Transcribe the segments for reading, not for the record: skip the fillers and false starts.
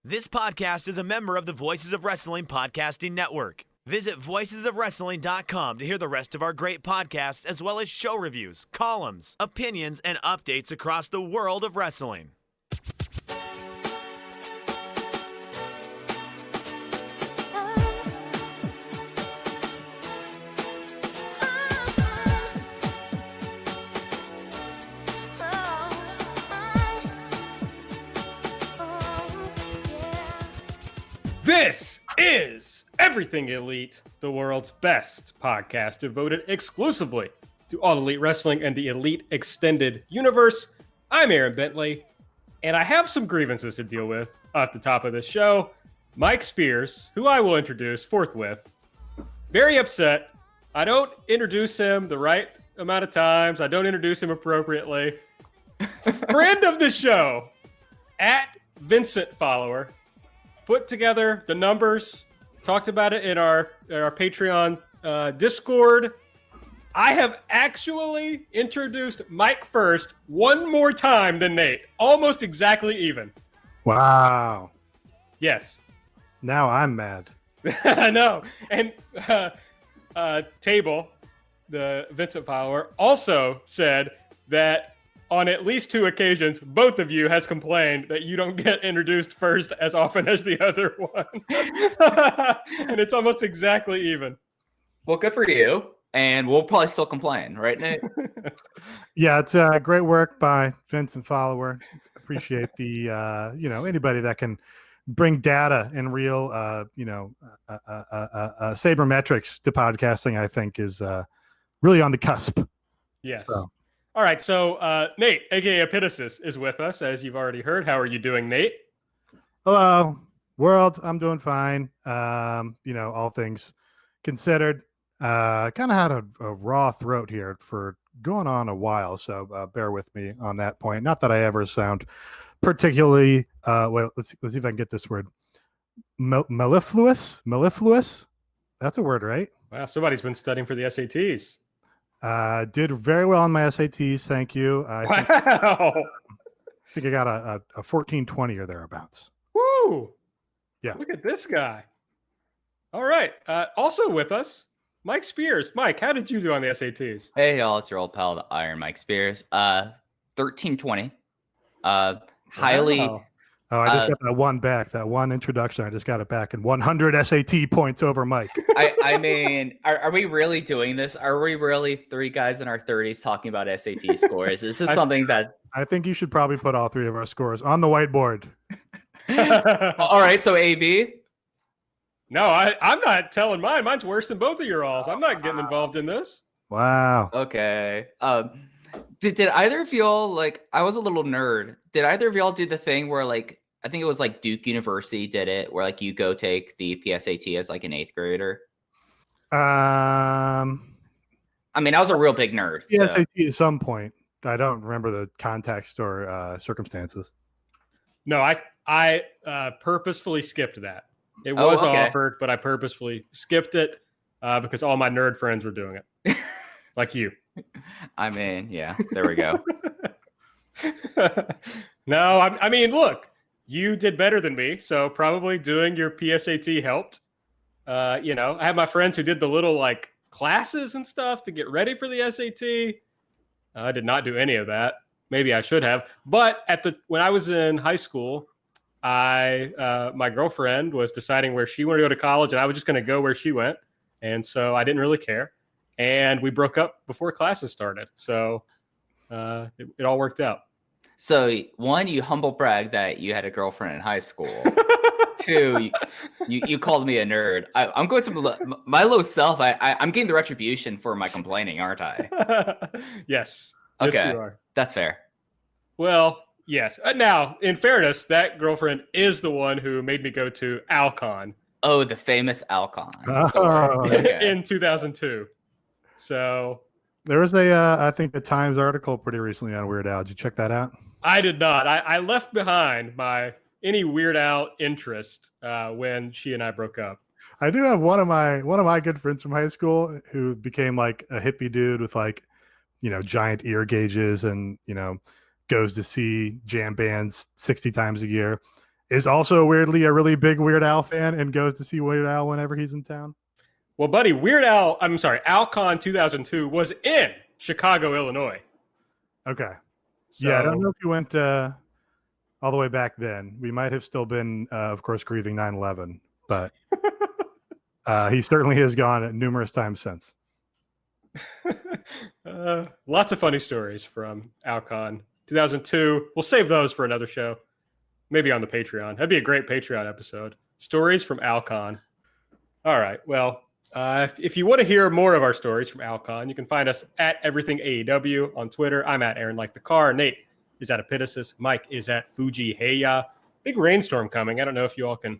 This podcast is a member of the Voices of Wrestling Podcasting Network. Visit voicesofwrestling.com to hear the rest of our great podcasts, as well as show reviews, columns, opinions, and updates across the world of wrestling. This is Everything Elite, the world's best podcast devoted exclusively to all elite wrestling and the elite extended universe. I'm Aaron Bentley, and I have some grievances to deal with at the top of this show. Mike Spears, who I will introduce forthwith, very upset. I don't introduce him the right amount of times. I don't introduce him appropriately. Friend of the show, at Vincent Follower, put together the numbers, talked about it in our Patreon Discord. I have actually introduced Mike first one more time than Nate, almost exactly even. Wow. Yes. Now I'm mad. I know. And Table, the Vincent follower, also said that on at least two occasions, both of you has complained that you don't get introduced first as often as the other one. And it's almost exactly even. Well, good for you. And we'll probably still complain, right, Nate? Yeah, it's great work by Vincent Follower. Appreciate the, anybody that can bring data and real, sabermetrics to podcasting, I think is really on the cusp. Yes. So. All right, so Nate, aka Epitasis, is with us, as you've already heard. How are you doing, Nate? Hello, world. I'm doing fine. All things considered. Kind of had a raw throat here for going on a while, so bear with me on that point. Not that I ever sound particularly, let's see if I can get this word. Mellifluous? That's a word, right? Wow, somebody's been studying for the SATs. Did very well on my SATs. Thank you. Wow. I think I got a 1420 or thereabouts. Woo. Yeah. Look at this guy. All right. Also with us, Mike Spears. Mike, how did you do on the SATs? Hey, y'all. It's your old pal, the Iron Mike Spears. 1320. Highly. Wow. Oh, I just got that one back. That one introduction. I just got it back, and 100 SAT points over Mike. I mean, are we really doing this? Are we really three guys in our 30s talking about SAT scores? Is this something that... I think you should probably put all three of our scores on the whiteboard. All right, so AB? No, I'm not telling mine. Mine's worse than both of your alls. I'm not getting involved in this. Wow. Okay. Did either of y'all, like, I was a little nerd. Did either of y'all do the thing where, like, I think it was like Duke University did it, where like you go take the PSAT as like an 8th grader? I mean, I was a real big nerd. Yeah, so. at some point. I don't remember the context or circumstances. No, I purposefully skipped that. It was offered, but I purposefully skipped it because all my nerd friends were doing it, like you. I mean, yeah, there we go. No, I mean, look, you did better than me, so probably doing your PSAT helped. I had my friends who did the little like classes and stuff to get ready for the SAT. I did not do any of that. Maybe I should have. But when I was in high school, my girlfriend was deciding where she wanted to go to college, and I was just going to go where she went, and so I didn't really care. And we broke up before classes started, so it all worked out. So, one, you humble brag that you had a girlfriend in high school. Two, you called me a nerd. I'm going to my low self. I'm getting the retribution for my complaining, aren't I? Yes. Okay, yes, you are. That's fair. Well, yes. Now, in fairness, that girlfriend is the one who made me go to Alcon. Oh, the famous Alcon in 2002. So there was I think a Times article pretty recently on Weird Al. Did you check that out? I did not. I left behind any Weird Al interest when she and I broke up. I do have one of my good friends from high school who became like a hippie dude with like, giant ear gauges and, goes to see jam bands 60 times a year. is also weirdly a really big Weird Al fan and goes to see Weird Al whenever he's in town. Well, buddy, Alcon 2002 was in Chicago, Illinois. Okay. So, Yeah, I don't know if he went all the way back then. We might have still been, of course, grieving 9/11, but he certainly has gone numerous times since. Lots of funny stories from Alcon 2002. We'll save those for another show, maybe on the Patreon. That'd be a great Patreon episode. Stories from Alcon. All right. Well, if you want to hear more of our stories from Alcon, you can find us at Everything AEW on Twitter. I'm at Aaron Like the Car. Nate is at Epitasis. Mike is at Fuji Heya. Big rainstorm coming. I don't know if you all can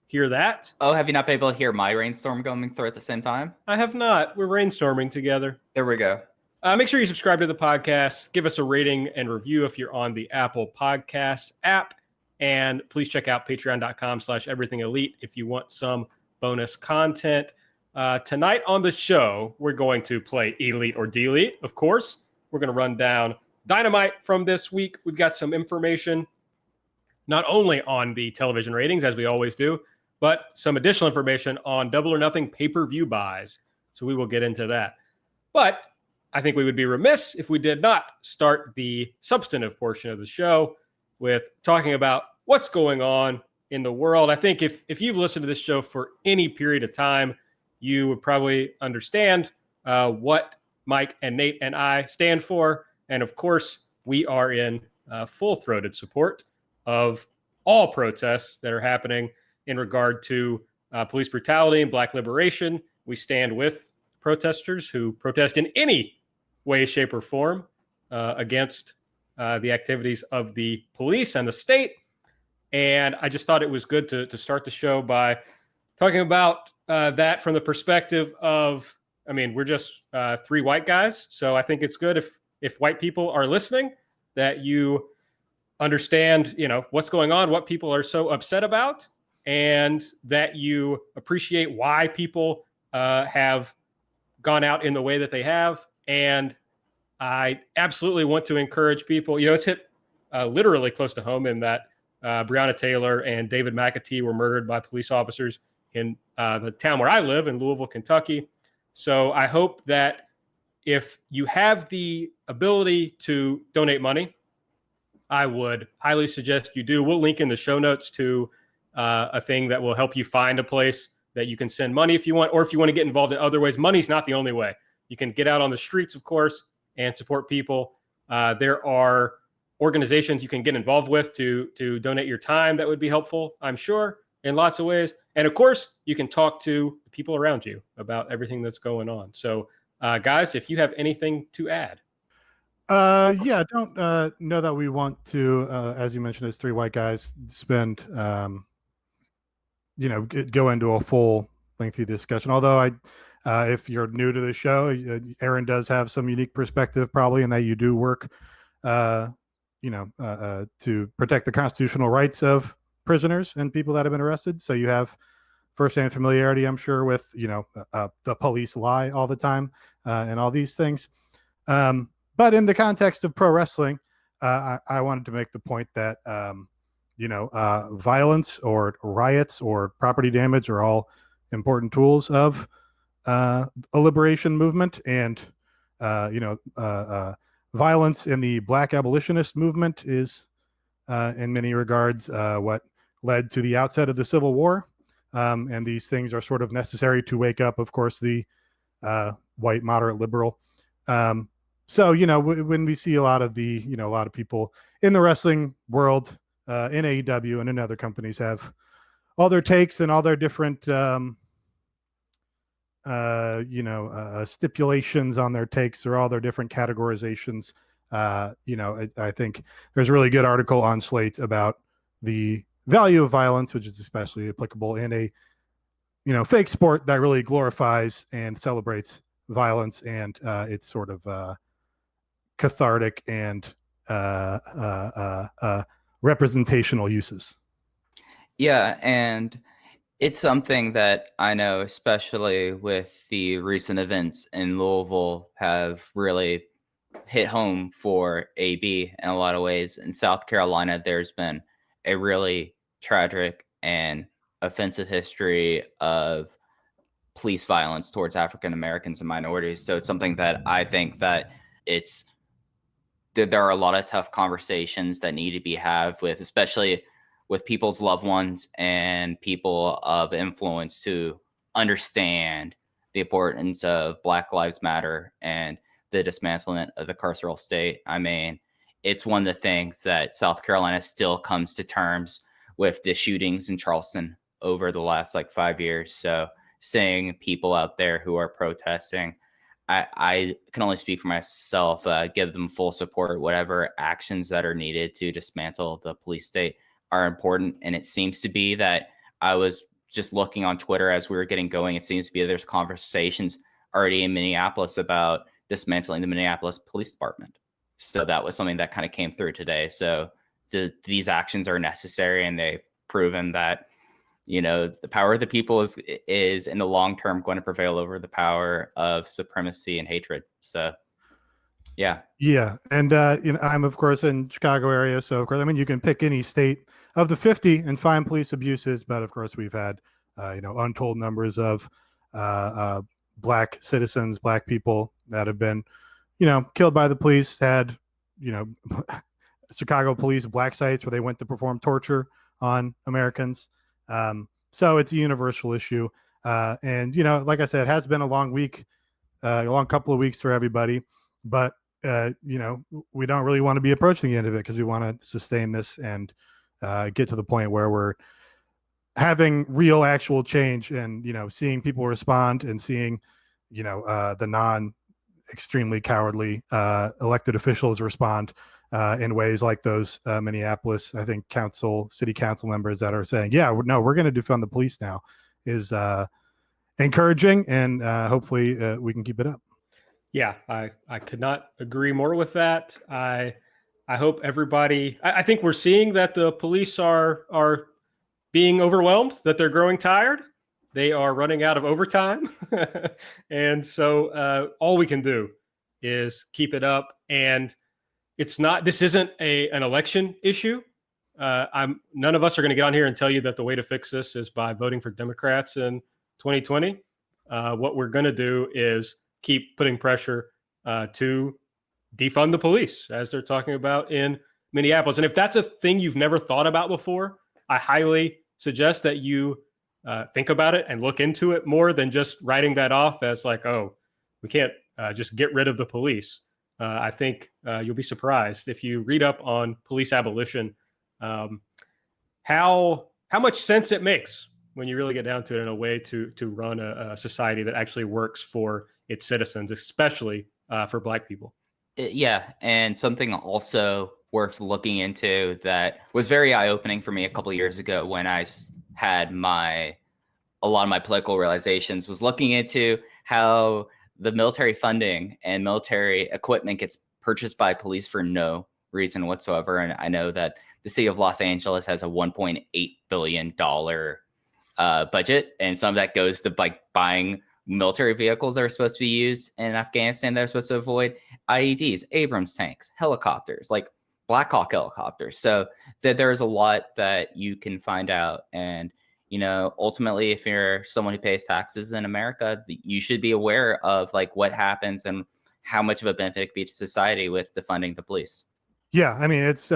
hear that. Oh, have you not been able to hear my rainstorm going through at the same time? I have not. We're rainstorming together. There we go. Make sure you subscribe to the podcast. Give us a rating and review if you're on the Apple Podcast app. And please check out patreon.com/everythingelite if you want some bonus content. Tonight on the show, we're going to play Elite or Delete, of course. We're going to run down Dynamite from this week. We've got some information, not only on the television ratings, as we always do, but some additional information on Double or Nothing pay-per-view buys. So we will get into that. But I think we would be remiss if we did not start the substantive portion of the show with talking about what's going on in the world. I think if you've listened to this show for any period of time, you would probably understand what Mike and Nate and I stand for. And of course, we are in full-throated support of all protests that are happening in regard to police brutality and Black liberation. We stand with protesters who protest in any way, shape, or form against the activities of the police and the state. And I just thought it was good to start the show by talking about that from the perspective of, I mean, we're just three white guys. So I think it's good if white people are listening, that you understand, what's going on, what people are so upset about, and that you appreciate why people have gone out in the way that they have. And I absolutely want to encourage people. It's hit literally close to home in that Breonna Taylor and David McAtee were murdered by police officers in the town where I live in Louisville, Kentucky. So I hope that if you have the ability to donate money, I would highly suggest you do. We'll link in the show notes to a thing that will help you find a place that you can send money if you want, or if you want to get involved in other ways. Money's not the only way. You can get out on the streets, of course, and support people. There are organizations you can get involved with to donate your time that would be helpful, I'm sure, in lots of ways. And of course, you can talk to the people around you about everything that's going on. So, guys, if you have anything to add. Yeah, I don't know that we want to, as you mentioned, as three white guys, spend, go into a full lengthy discussion. Although if you're new to the show, Aaron does have some unique perspective probably in that you do work, to protect the constitutional rights of prisoners and people that have been arrested. So you have firsthand familiarity, I'm sure, with, the police lie all the time and all these things. But in the context of pro wrestling, I wanted to make the point that, violence or riots or property damage are all important tools of a liberation movement. And, violence in the Black abolitionist movement is, in many regards, what led to the outset of the Civil War. And these things are sort of necessary to wake up, of course, the white moderate liberal. So, when we see a lot of a lot of people in the wrestling world, in AEW and in other companies have all their takes and all their different, stipulations on their takes or all their different categorizations. I think there's a really good article on Slate about the value of violence, which is especially applicable in a, fake sport that really glorifies and celebrates violence and its sort of cathartic and representational uses. Yeah, and it's something that I know, especially with the recent events in Louisville, have really hit home for AB in a lot of ways. In South Carolina, there's been a really tragic and offensive history of police violence towards African Americans and minorities. So it's something that I think that there are a lot of tough conversations that need to be had with, especially with people's loved ones and people of influence, to understand the importance of Black Lives Matter and the dismantlement of the carceral state. I mean, it's one of the things that South Carolina still comes to terms with the shootings in Charleston over the last 5 years. So seeing people out there who are protesting, I can only speak for myself, give them full support. Whatever actions that are needed to dismantle the police state are important. And it seems to be that I was just looking on Twitter as we were getting going. It seems to be there's conversations already in Minneapolis about dismantling the Minneapolis Police Department. So that was something that kind of came through today. So these actions are necessary, and they've proven that the power of the people is in the long term going to prevail over the power of supremacy and hatred. So, yeah. And I'm of course in Chicago area, so of course, I mean, you can pick any state of the 50 and find police abuses, but of course, we've had untold numbers of Black citizens, Black people that have been killed by the police. Had Chicago police black sites where they went to perform torture on Americans. So it's a universal issue. And, like I said, it has been a long week, a long couple of weeks for everybody. But, we don't really want to be approaching the end of it, because we want to sustain this and get to the point where we're having real actual change and, seeing people respond and seeing, the non-extremely cowardly elected officials respond in ways like those Minneapolis, I think, city council members that are saying, yeah, no, we're going to defund the police now, is encouraging, and hopefully we can keep it up. Yeah, I could not agree more with that. I hope everybody, I think we're seeing that the police are being overwhelmed, that they're growing tired. They are running out of overtime. And so all we can do is keep it up. And this isn't an election issue. None of us are going to get on here and tell you that the way to fix this is by voting for Democrats in 2020. What we're going to do is keep putting pressure to defund the police, as they're talking about in Minneapolis. And if that's a thing you've never thought about before, I highly suggest that you think about it and look into it more than just writing that off as we can't just get rid of the police. I think you'll be surprised if you read up on police abolition, how much sense it makes when you really get down to it, in a way to run a society that actually works for its citizens, especially for Black people. Yeah, and something also worth looking into that was very eye-opening for me a couple of years ago when I had a lot of my political realizations, was looking into how the military funding and military equipment gets purchased by police for no reason whatsoever. And I know that the city of Los Angeles has a $1.8 billion budget, and some of that goes to buying military vehicles that are supposed to be used in Afghanistan that are supposed to avoid IEDs, Abrams tanks, helicopters, like Black Hawk helicopters. So that there's a lot that you can find out. And, ultimately, if you're someone who pays taxes in America, you should be aware of what happens and how much of a benefit it could be to society with defunding the police. Yeah, I mean, it's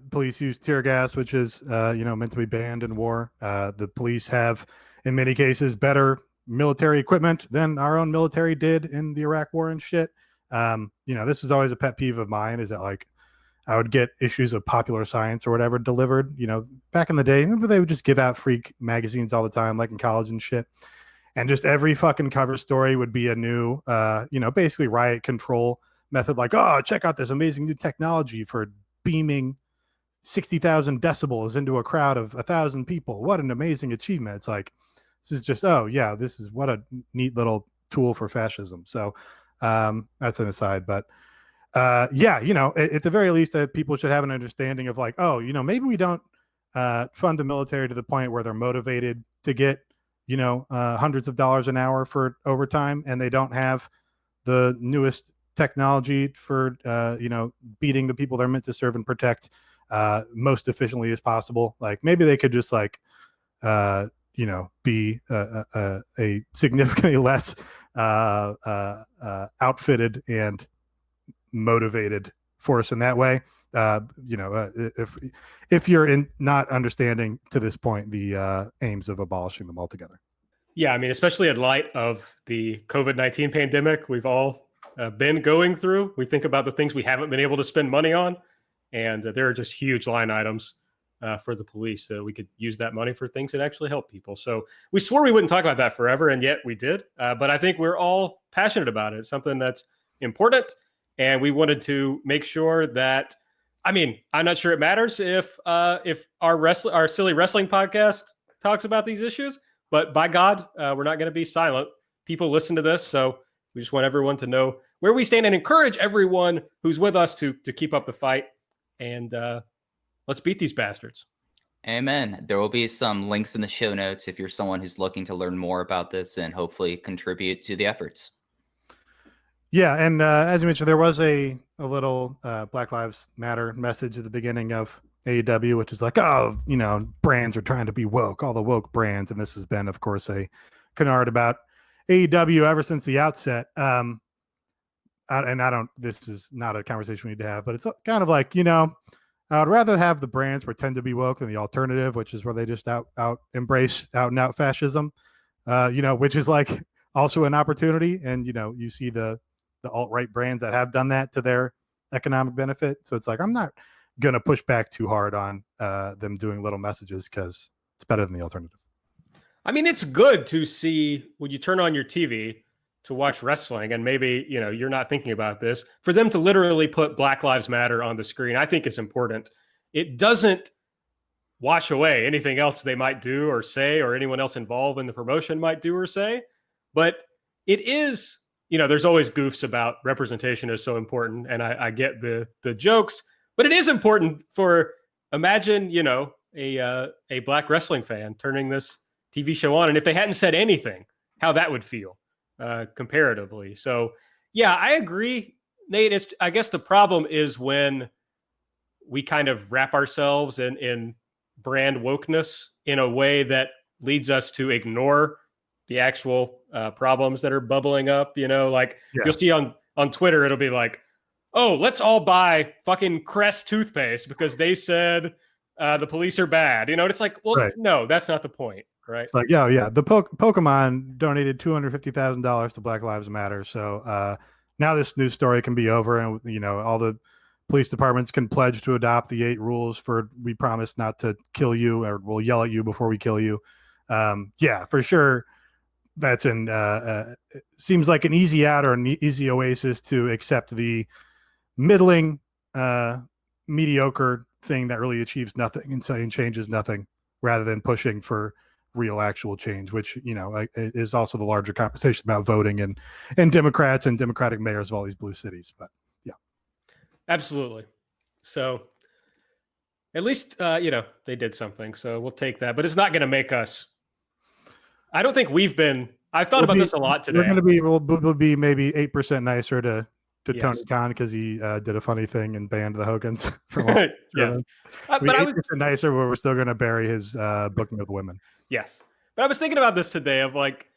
police use tear gas, which is meant to be banned in war. The police have, in many cases, better military equipment than our own military did in the Iraq war and shit. This was always a pet peeve of mine, is that I would get issues of Popular Science or whatever delivered, back in the day. Remember, they would just give out free magazines all the time, like in college and shit. And just every fucking cover story would be a new, basically riot control method. Like, oh, check out this amazing new technology for beaming 60,000 decibels into a crowd of 1,000 people. What an amazing achievement. It's like, this is just, oh yeah, this is what a neat little tool for fascism. So that's an aside, but at the very least, people should have an understanding of maybe we don't fund the military to the point where they're motivated to get, hundreds of dollars an hour for overtime, and they don't have the newest technology for, beating the people they're meant to serve and protect. most efficiently as possible. Like maybe they could just like, be a significantly less outfitted and motivated force in that way. If you're not understanding to this point the aims of abolishing them altogether. Yeah, I mean, especially in light of the COVID-19 pandemic we've all been going through, we think about the things we haven't been able to spend money on, and there are just huge line items for the police that we could use that money for things that actually help people. So we swore we wouldn't talk about that forever, and yet we did. But I think we're all passionate about it. It's something that's important, and we wanted to make sure that. I mean, I'm not sure it matters if our silly wrestling podcast talks about these issues. But by God, we're not going to be silent. People listen to this, so we just want everyone to know where we stand and encourage everyone who's with us to keep up the fight. And let's beat these bastards. Amen. There will be some links in the show notes if you're someone who's looking to learn more about this and hopefully contribute to the efforts. Yeah, and as you mentioned, there was a little Black Lives Matter message at the beginning of AEW, which is like, brands are trying to be woke, all the woke brands. And this has been, of course, a canard about AEW ever since the outset. This is not a conversation we need to have, but it's kind of like, I would rather have the brands pretend to be woke than the alternative, which is where they just embrace out and out fascism, which is like also an opportunity. And, you see the alt-right brands that have done that to their economic benefit. So it's like, I'm not going to push back too hard on them doing little messages because it's better than the alternative. I mean, it's good to see when you turn on your TV to watch wrestling and maybe, you're not thinking about this, for them to literally put Black Lives Matter on the screen. I think it's important. It doesn't wash away anything else they might do or say, or anyone else involved in the promotion might do or say. But it is, there's always goofs about representation is so important. And I get the jokes. But it is important for, imagine, a black wrestling fan turning this TV show on. And if they hadn't said anything, how that would feel comparatively. So, yeah, I agree, Nate. I guess the problem is when we kind of wrap ourselves in brand wokeness in a way that leads us to ignore the actual problems that are bubbling up. Yes. You'll see on Twitter, it'll be like, oh, let's all buy fucking Crest toothpaste because they said the police are bad. It's like, well, right. No, that's not the point, right? It's like, yeah. The Pokemon donated $250,000 to Black Lives Matter. So now this news story can be over, and all the police departments can pledge to adopt the 8 rules for we promise not to kill you, or we'll yell at you before we kill you. Yeah, for sure. That's seems like an easy out or an easy oasis to accept the middling, mediocre thing that really achieves nothing and changes nothing, rather than pushing for real actual change, which is also the larger conversation about voting and Democrats and Democratic mayors of all these blue cities. But yeah, absolutely. So at least they did something, so we'll take that. But it's not going to make us. I don't think I've thought about this a lot today. We'll be maybe 8% nicer to Tony Khan because he did a funny thing and banned the Hogans. Yes. But I was nicer, but we're still going to bury his booking of women. Yes. But I was thinking about this today of like,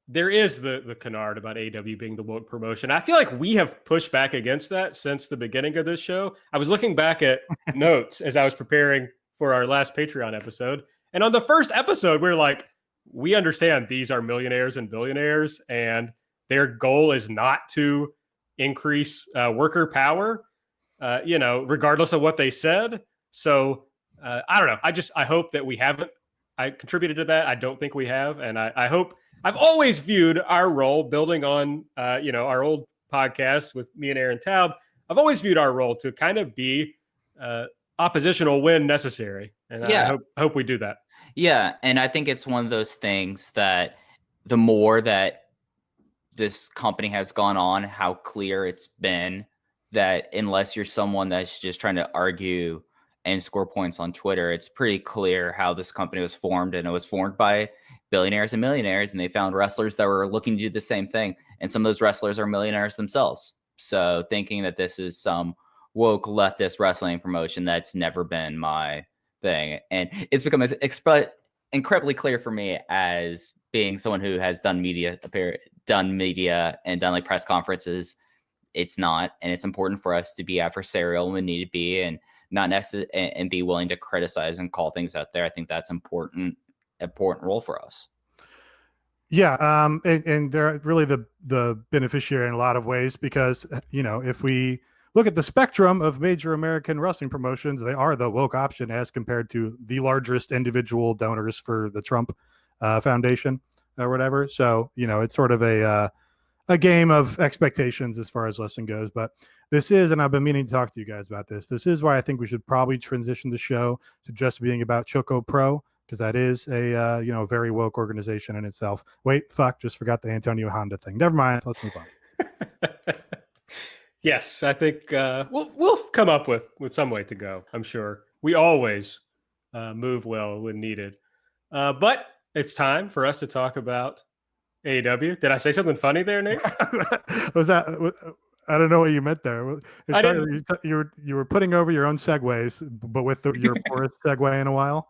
there is the canard about AEW being the woke promotion. I feel like we have pushed back against that since the beginning of this show. I was looking back at notes as I was preparing for our last Patreon episode. And on the first episode, we're like, we understand these are millionaires and billionaires, and their goal is not to increase worker power, regardless of what they said. So I don't know. I hope that we haven't. I contributed to that. I don't think we have. And I hope. I've always viewed our role, building on, our old podcast with me and Aaron Taub. I've always viewed our role to kind of be oppositional when necessary. And I hope we do that. Yeah. And I think it's one of those things that the more that this company has gone on, how clear it's been that unless you're someone that's just trying to argue and score points on Twitter, it's pretty clear how this company was formed. And it was formed by billionaires and millionaires, and they found wrestlers that were looking to do the same thing. And some of those wrestlers are millionaires themselves. So thinking that this is some woke leftist wrestling promotion. That's never been my thing. And it's become incredibly clear for me as being someone who has done media and done like press conferences. It's not, and it's important for us to be adversarial when we need to be, and not necessarily and be willing to criticize and call things out there. I think that's important role for us. Yeah, and they're really the beneficiary in a lot of ways because, if we look at the spectrum of major American wrestling promotions, they are the woke option as compared to the largest individual donors for the Trump Foundation or whatever. So, it's sort of a game of expectations as far as wrestling goes. But this is, and I've been meaning to talk to you guys about this. This is why I think we should probably transition the show to just being about Choco Pro, because that is a very woke organization in itself. Wait, just forgot the Antonio Honda thing. Never mind. Let's move on. Yes, I think we'll come up with some way to go. I'm sure we always move well when needed. But it's time for us to talk about AEW. Did I say something funny there, Nate? Was that? I don't know what you meant there. You were putting over your own segues, but with your poorest segue in a while.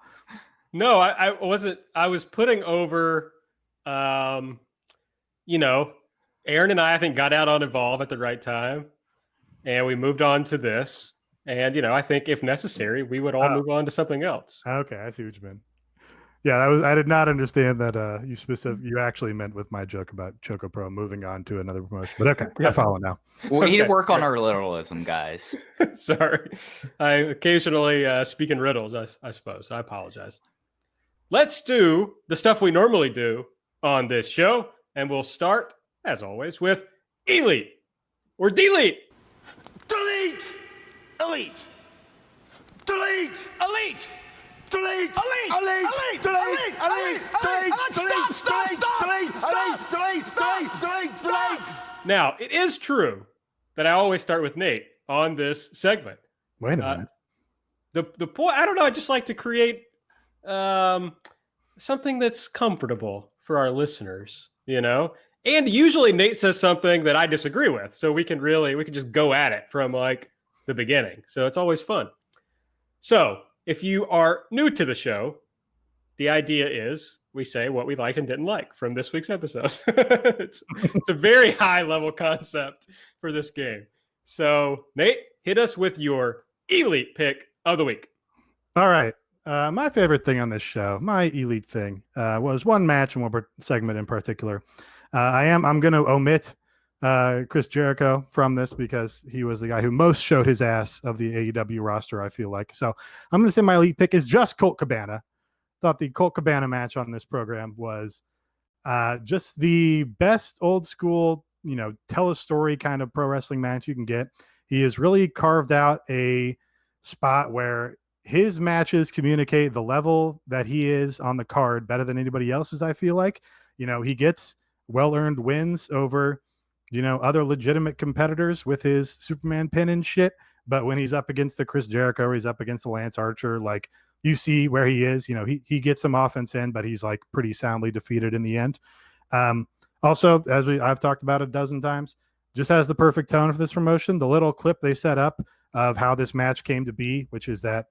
No, I wasn't. I was putting over. Aaron and I think, got out on Evolve at the right time, and we moved on to this. And I think if necessary, we would all move on to something else. Okay, I see what you meant. Yeah, I did not understand that you actually meant with my joke about Choco Pro moving on to another promotion. But okay, I follow now. We need to work on our literalism, guys. Sorry. I occasionally speak in riddles, I suppose. I apologize. Let's do the stuff we normally do on this show, and we'll start, as always, with Elite or Delete. Delete! Elite! Delete! Elite! Delete! Elite! Elite! Delete! Elite! Delete! Now, it is true that I always start with Nate on this segment. Wait a minute. The point, I don't know, I just like to create something that's comfortable for our listeners, And usually Nate says something that I disagree with, so we can just go at it from like the beginning. So it's always fun. So if you are new to the show, the idea is we say what we liked and didn't like from this week's episode. It's a very high level concept for this game. So Nate, hit us with your Elite pick of the week. All right. My favorite thing on this show, my Elite thing, was one match and one segment in particular. I'm going to omit Chris Jericho from this because he was the guy who most showed his ass of the AEW roster, I feel like. So I'm going to say my Elite pick is just Colt Cabana. Thought the Colt Cabana match on this program was just the best old school, tell a story kind of pro wrestling match you can get. He has really carved out a spot where his matches communicate the level that he is on the card better than anybody else's, I feel like. He gets well-earned wins over, other legitimate competitors with his Superman pin and shit. But when he's up against the Chris Jericho or he's up against the Lance Archer, like, you see where he is. He gets some offense in, but he's like pretty soundly defeated in the end. Also, as I've talked about a dozen times, just has the perfect tone for this promotion. The little clip they set up of how this match came to be, which is that,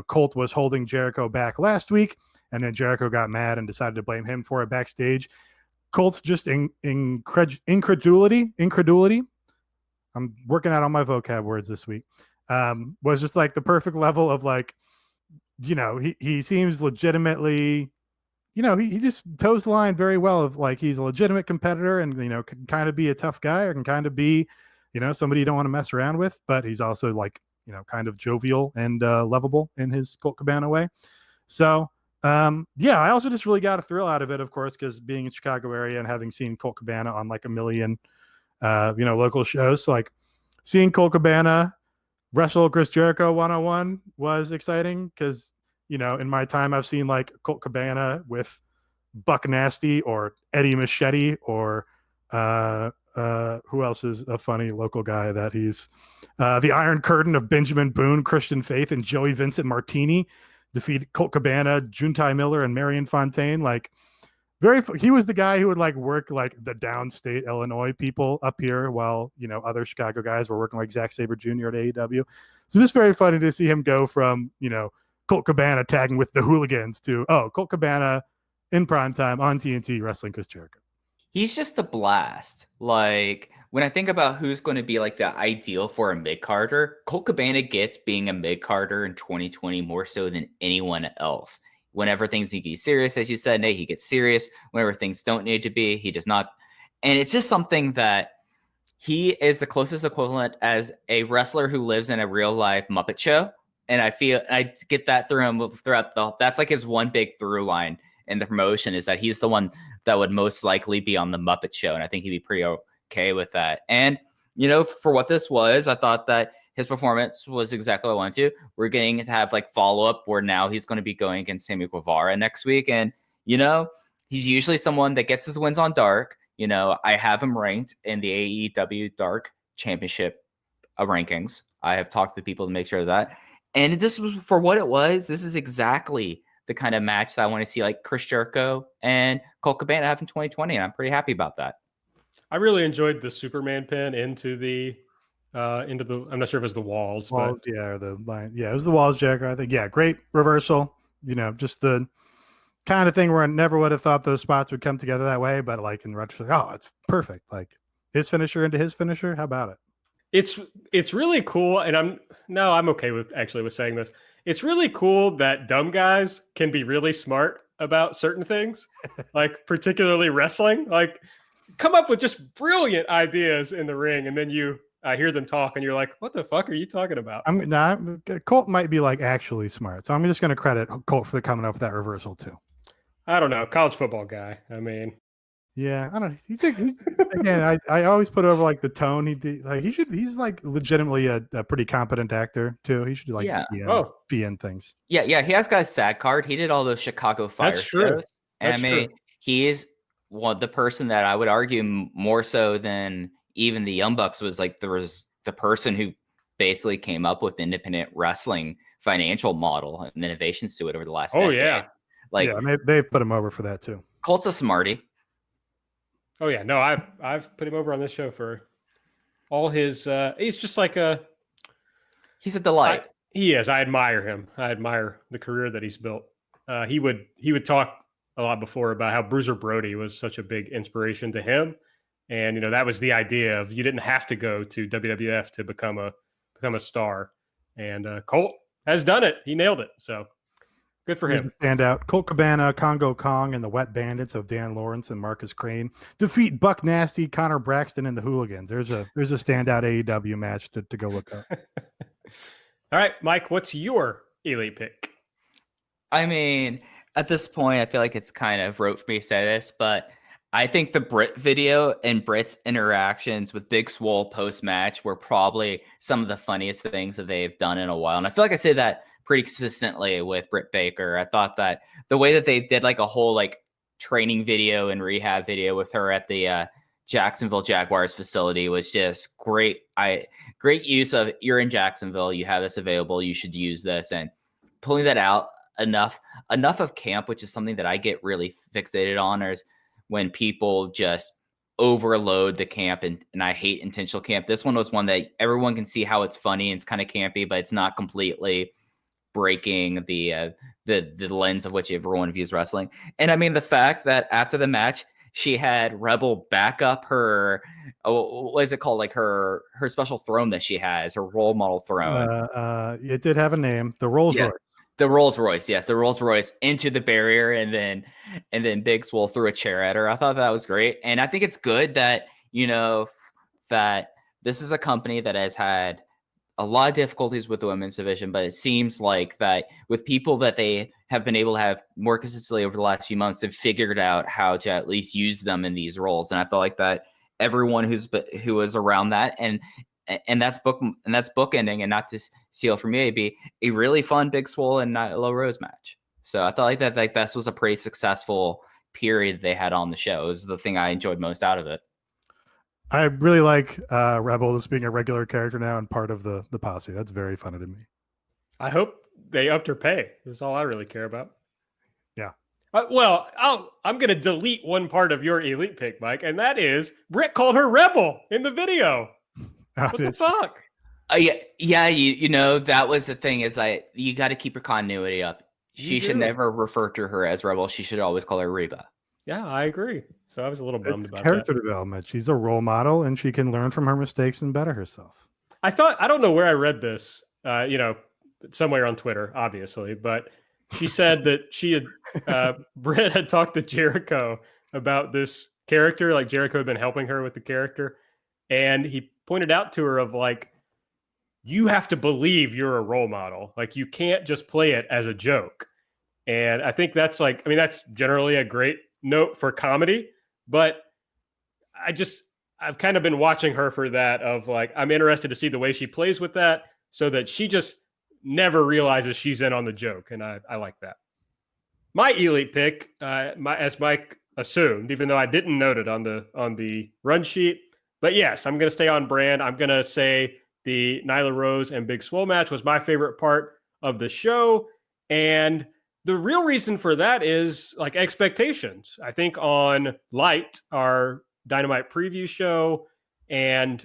Colt was holding Jericho back last week, and then Jericho got mad and decided to blame him for it backstage. Colt's just incredulity. I'm working out on my vocab words this week. Was just like the perfect level of like, he seems legitimately, he just toes the line very well of like, he's a legitimate competitor and, can kind of be a tough guy or can kind of be, somebody you don't want to mess around with, but he's also like, kind of jovial and lovable in his Colt Cabana way. So, I also just really got a thrill out of it, of course, because being in Chicago area and having seen Colt Cabana on like a million, local shows. So like seeing Colt Cabana wrestle Chris Jericho one-on-one was exciting because, in my time, I've seen like Colt Cabana with Buck Nasty or Eddie Machete or who else is a funny local guy that he's the Iron Curtain of Benjamin Boone, Christian Faith, and Joey Vincent Martini defeated Colt Cabana, Juntai Miller, and Marion Fontaine. Like He was the guy who would like work like the downstate Illinois people up here while, other Chicago guys were working like Zack Sabre Jr. at AEW. So just very funny to see him go from, Colt Cabana tagging with the Hooligans to, Colt Cabana in primetime on TNT wrestling Chris Jericho. He's just a blast. Like, when I think about who's going to be like the ideal for a mid-carder, Colt Cabana gets being a mid-carder in 2020 more so than anyone else. Whenever things need to be serious, as you said, Nate, he gets serious. Whenever things don't need to be, he does not. And it's just something that he is the closest equivalent as a wrestler who lives in a real life Muppet show. And I get that through him throughout that's like his one big through line in the promotion, is that he's the one that would most likely be on the Muppet show. And I think he'd be pretty okay with that. And, for what this was, I thought that his performance was exactly what I wanted to. We're getting to have like follow-up where now he's going to be going against Sammy Guevara next week. And, he's usually someone that gets his wins on Dark. I have him ranked in the AEW Dark Championship rankings. I have talked to people to make sure of that. And it just was for what it was. This is exactly the kind of match that I want to see like Chris Jericho and Colt Cabana have in 2020. And I'm pretty happy about that. I really enjoyed the Superman pin into the I'm not sure if it was the walls, but yeah, or the line. Yeah, it was the walls, Jericho. I think. Yeah, great reversal. Just the kind of thing where I never would have thought those spots would come together that way, but like in retrospect, it's perfect. Like his finisher into his finisher. How about it? It's really cool, and I'm okay with saying this. It's really cool that dumb guys can be really smart about certain things, like particularly wrestling. Like, come up with just brilliant ideas in the ring, and then you hear them talk, and you're like, "What the fuck are you talking about?" Colt might be like actually smart, so I'm just going to credit Colt for coming up with that reversal too. I don't know, college football guy. I mean. Yeah, I don't know. He's again. I always put over like the tone. He's like legitimately a pretty competent actor too. He should be in things. Yeah. He has got a SAG card. He did all those Chicago Fire shows. And true. He is the person that I would argue more so than even the Young Bucks was like there was the person who basically came up with independent wrestling financial model and innovations to it over the last decade. Yeah. They put him over for that too. Colt's a smarty. Oh yeah, no, I've put him over on this show for all his. He's just like he's a delight. He is. I admire him. I admire the career that he's built. He would talk a lot before about how Bruiser Brody was such a big inspiration to him, and that was the idea of you didn't have to go to WWF to become a star, and Colt has done it. He nailed it. So. Good for him. Stand out. Colt Cabana, Congo Kong, and the Wet Bandits of Dan Lawrence and Marcus Crane defeat Buck Nasty, Connor Braxton, and the Hooligans. There's a standout AEW match to go look up. All right, Mike, what's your elite pick? I mean, at this point, I feel like it's kind of rote for me to say this, but I think the Britt video and Britt's interactions with Big Swole post-match were probably some of the funniest things that they've done in a while. And I feel like I say that pretty consistently with Britt Baker. I thought that the way that they did like a whole like training video and rehab video with her at the Jacksonville Jaguars facility was just great. Great use of, you're in Jacksonville, you have this available, you should use this, and pulling that out enough of camp, which is something that I get really fixated on, is when people just overload the camp, and I hate intentional camp. This one was one that everyone can see how it's funny and it's kind of campy, but it's not completely breaking the lens of which everyone views wrestling. And I mean, the fact that after the match, she had Rebel back up her, what is it called? Like her special throne that she has, her role model throne. It did have a name, the Rolls Royce. The Rolls Royce, yes, the Rolls Royce into the barrier, and then Big Swole threw a chair at her. I thought that was great, and I think it's good that that this is a company that has had a lot of difficulties with the women's division, but it seems like that with people that they have been able to have more consistently over the last few months, they've figured out how to at least use them in these roles. And I felt like that everyone who was around that, and that's bookending, and not to steal from me, it'd be a really fun Big Swole and Low Rose match. So I felt like that this was a pretty successful period they had on the show. It was the thing I enjoyed most out of it. I really like Rebel as being a regular character now and part of the posse. That's very funny to me. I hope they upped her pay. That's all I really care about. Yeah. I'm going to delete one part of your elite pick, Mike, and that is Britt called her rebel in the video. What the fuck? Yeah, you know, that was the thing is you got to keep your continuity up. She should never refer to her as rebel. She should always call her Reba. Yeah, I agree. So I was a little bummed about character development. She's a role model and she can learn from her mistakes and better herself. I don't know where I read this, somewhere on Twitter, obviously, but she said that she had, Britt had talked to Jericho about this character, like Jericho had been helping her with the character. And he pointed out to her of like, you have to believe you're a role model. Like you can't just play it as a joke. And I think that's that's generally a great note for comedy, but I've kind of been watching her for that of like, I'm interested to see the way she plays with that so that she just never realizes she's in on the joke. And I like that. My elite pick, as Mike assumed, even though I didn't note it on the run sheet, but yes, I'm going to stay on brand. I'm going to say the Nyla Rose and Big Swole match was my favorite part of the show. And the real reason for that is like expectations. I think on Light, our Dynamite preview show, and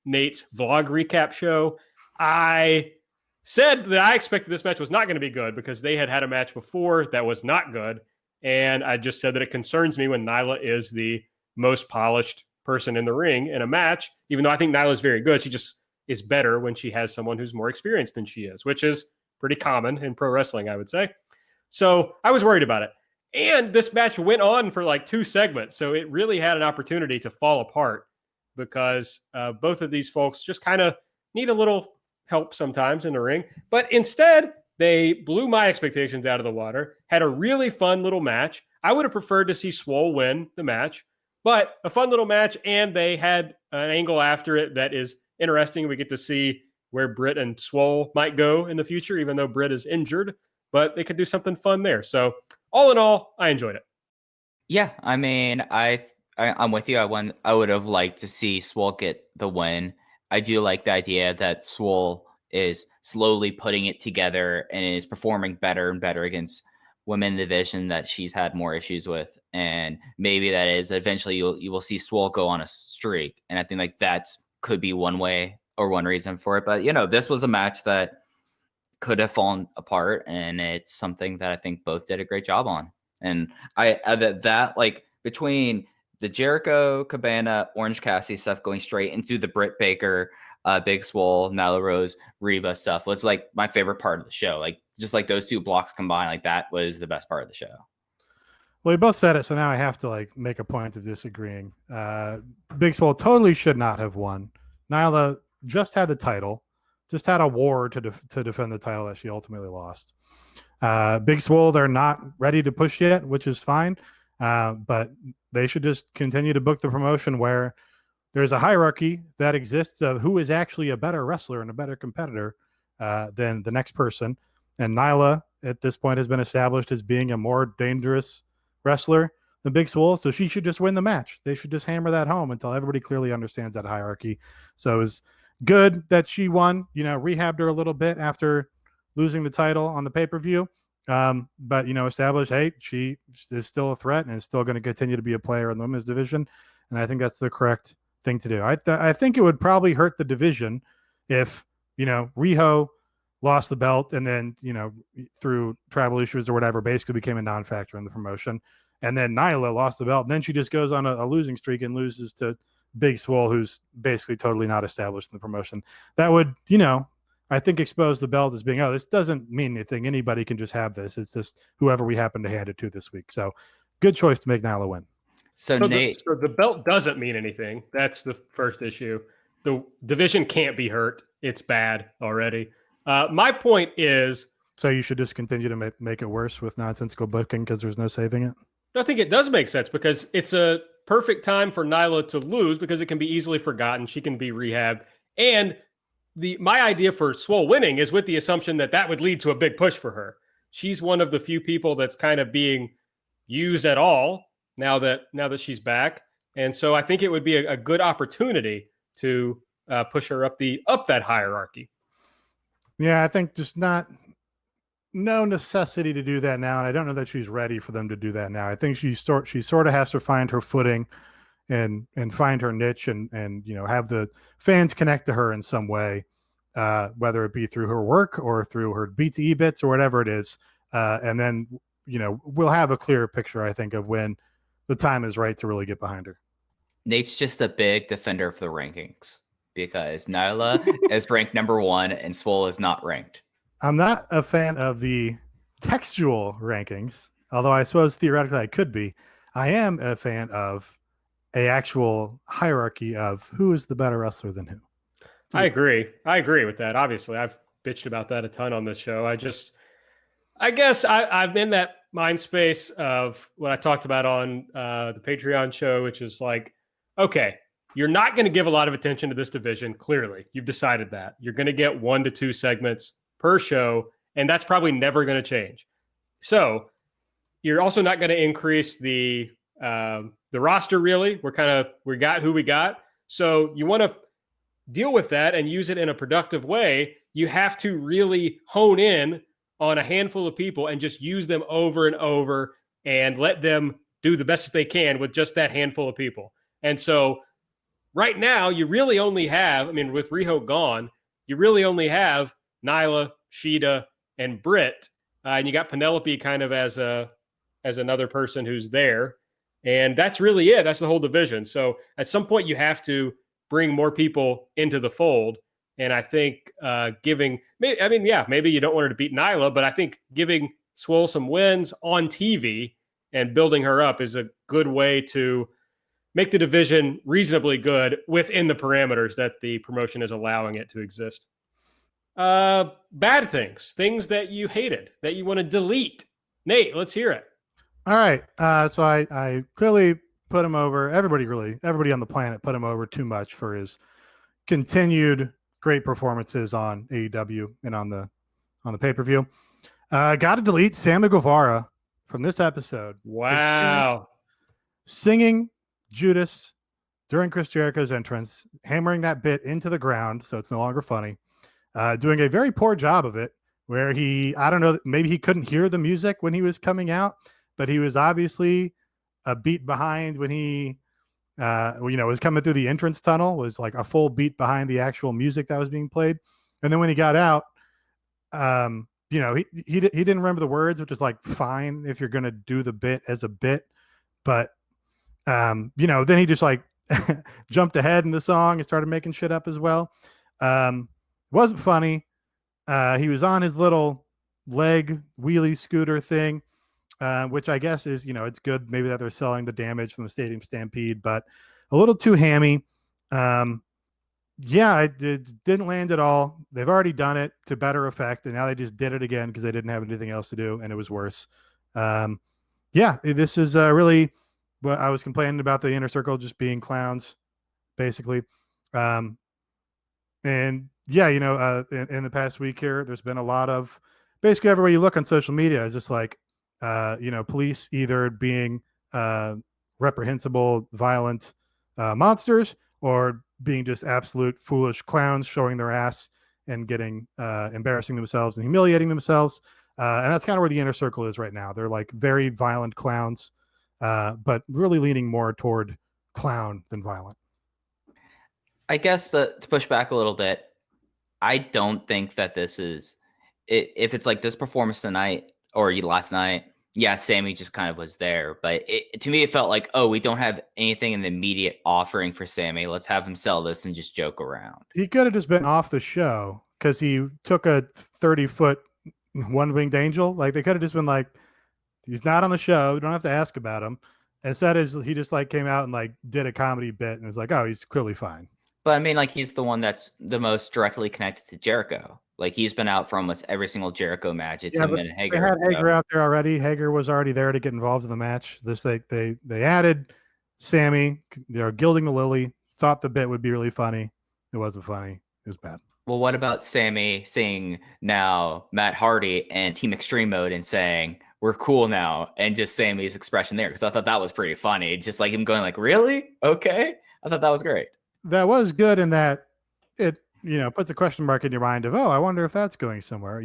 Nate's vlog recap show, I said that I expected this match was not going to be good because they had a match before that was not good. And I just said that it concerns me when Nyla is the most polished person in the ring in a match, even though I think Nyla is very good. She just is better when she has someone who's more experienced than she is, which is pretty common in pro wrestling, I would say. So I was worried about it. And this match went on for like 2 segments. So it really had an opportunity to fall apart because both of these folks just kind of need a little help sometimes in the ring. But instead, they blew my expectations out of the water, had a really fun little match. I would have preferred to see Swole win the match, but a fun little match. And they had an angle after it that is interesting. We get to see where Britt and Swole might go in the future, even though Britt is injured, but they could do something fun there. So all in all, I enjoyed it. Yeah, I mean, I'm with you. I would have liked to see Swole get the win. I do like the idea that Swole is slowly putting it together and is performing better and better against women in the division that she's had more issues with. And maybe that is eventually you will see Swole go on a streak. And I think like that could be one way or one reason for it. But, this was a match that could have fallen apart, and it's something that I think both did a great job on. And that like between the Jericho, Cabana, Orange Cassidy stuff going straight into the Britt Baker, Big Swole, Nyla Rose, Reba stuff was like my favorite part of the show. Like just like those 2 blocks combined, like that was the best part of the show. Well, we both said it, so now I have to like make a point of disagreeing. Big Swole totally should not have won. Nyla just had the title, just had a war to defend the title that she ultimately lost. Big Swole, they're not ready to push yet, which is fine. But they should just continue to book the promotion where there's a hierarchy that exists of who is actually a better wrestler and a better competitor than the next person. And Nyla, at this point, has been established as being a more dangerous wrestler than Big Swole. So she should just win the match. They should just hammer that home until everybody clearly understands that hierarchy. So it was good that she won, rehabbed her a little bit after losing the title on the pay-per-view. But, established, hey, she is still a threat and is still going to continue to be a player in the women's division. And I think that's the correct thing to do. I think it would probably hurt the division if, Riho lost the belt and then, through travel issues or whatever, basically became a non-factor in the promotion. And then Nyla lost the belt. And then she just goes on a losing streak and loses to Big Swole, who's basically totally not established in the promotion. That would, I think expose the belt as being, this doesn't mean anything. Anybody can just have this. It's just whoever we happen to hand it to this week. So good choice to make Nyla win. So Nate, the belt doesn't mean anything. That's the first issue. The division can't be hurt. It's bad already. My point is, so you should just continue to make it worse with nonsensical booking because there's no saving it. I think it does make sense because it's a perfect time for Nyla to lose because it can be easily forgotten. She can be rehabbed. And my idea for Swole winning is with the assumption that would lead to a big push for her. She's one of the few people that's kind of being used at all now that she's back. And so I think it would be a good opportunity to push her up that hierarchy. Yeah, I think just not no necessity to do that now, and I don't know that she's ready for them to do that now. I think she sort of has to find her footing and find her niche and have the fans connect to her in some way, whether it be through her work or through her BTE bits or whatever it is. And then we'll have a clearer picture, I think, of when the time is right to really get behind her. Nate's just a big defender of the rankings because Nyla is ranked number 1 and Swole is not ranked. I'm not a fan of the textual rankings, although I suppose theoretically I could be. I am a fan of a actual hierarchy of who is the better wrestler than who. I agree with that. Obviously, I've bitched about that a ton on this show. I guess I'm in that mind space of what I talked about on the Patreon show, which is like, okay, you're not going to give a lot of attention to this division. Clearly, you've decided that you're going to get 1 to 2 segments per show, and that's probably never going to change. So you're also not going to increase the roster. Really, we got who we got. So you want to deal with that and use it in a productive way. You have to really hone in on a handful of people and just use them over and over and let them do the best that they can with just that handful of people. And so right now you really only have, with Riho gone, you really only have Nyla, Shida, and Britt. And you got Penelope kind of as another person who's there. And that's really it. That's the whole division. So at some point you have to bring more people into the fold. And I think maybe you don't want her to beat Nyla, but I think giving Swole some wins on TV and building her up is a good way to make the division reasonably good within the parameters that the promotion is allowing it to exist. Bad things that you hated, that you want to delete. Nate, let's hear it. All right. So I clearly put him over. Everybody on the planet put him over too much for his continued great performances on AEW and on the pay-per-view. Got to delete Sammy Guevara from this episode. Wow. Singing Judas during Chris Jericho's entrance, hammering that bit into the ground so it's no longer funny. Doing a very poor job of it, where I don't know, maybe he couldn't hear the music when he was coming out, but he was obviously a beat behind when he was coming through the entrance tunnel, was like a full beat behind the actual music that was being played. And then when he got out, he didn't remember the words, which is like fine if you're going to do the bit as a bit. But, then he just like jumped ahead in the song and started making shit up as well. Wasn't funny. He was on his little leg wheelie scooter thing, which I guess is, it's good maybe that they're selling the damage from the Stadium Stampede, but a little too hammy. It didn't land at all. They've already done it to better effect, and now they just did it again because they didn't have anything else to do, and it was worse. This is really what I was complaining about, the Inner Circle just being clowns, basically. In the past week here, there's been a lot of basically everywhere you look on social media is just like, police either being reprehensible, violent monsters, or being just absolute foolish clowns showing their ass and getting embarrassing themselves and humiliating themselves. And that's kind of where the Inner Circle is right now. They're like very violent clowns, but really leaning more toward clown than violent. I guess to push back a little bit, I don't think that this is it. If it's like this performance tonight or last night, yeah, Sammy just kind of was there. But to me, it felt like, oh, we don't have anything in the immediate offering for Sammy. Let's have him sell this and just joke around. He could have just been off the show because he took a 30-foot one-winged angel. Like, they could have just been like, he's not on the show. You don't have to ask about him. Instead, he just like came out and like did a comedy bit and was like, oh, he's clearly fine. But I mean, like, he's the one that's the most directly connected to Jericho. Like, he's been out for almost every single Jericho match. It's him and Hager. They had Hager out there already. Hager was already there to get involved in the match. They added Sammy. They're gilding the lily. Thought the bit would be really funny. It wasn't funny. It was bad. Well, what about Sammy seeing now Matt Hardy and Team Extreme Mode and saying, we're cool now, and just Sammy's expression there? Because I thought that was pretty funny. Just like him going like, really? Okay. I thought that was great. That was good in that it, puts a question mark in your mind of, oh, I wonder if that's going somewhere.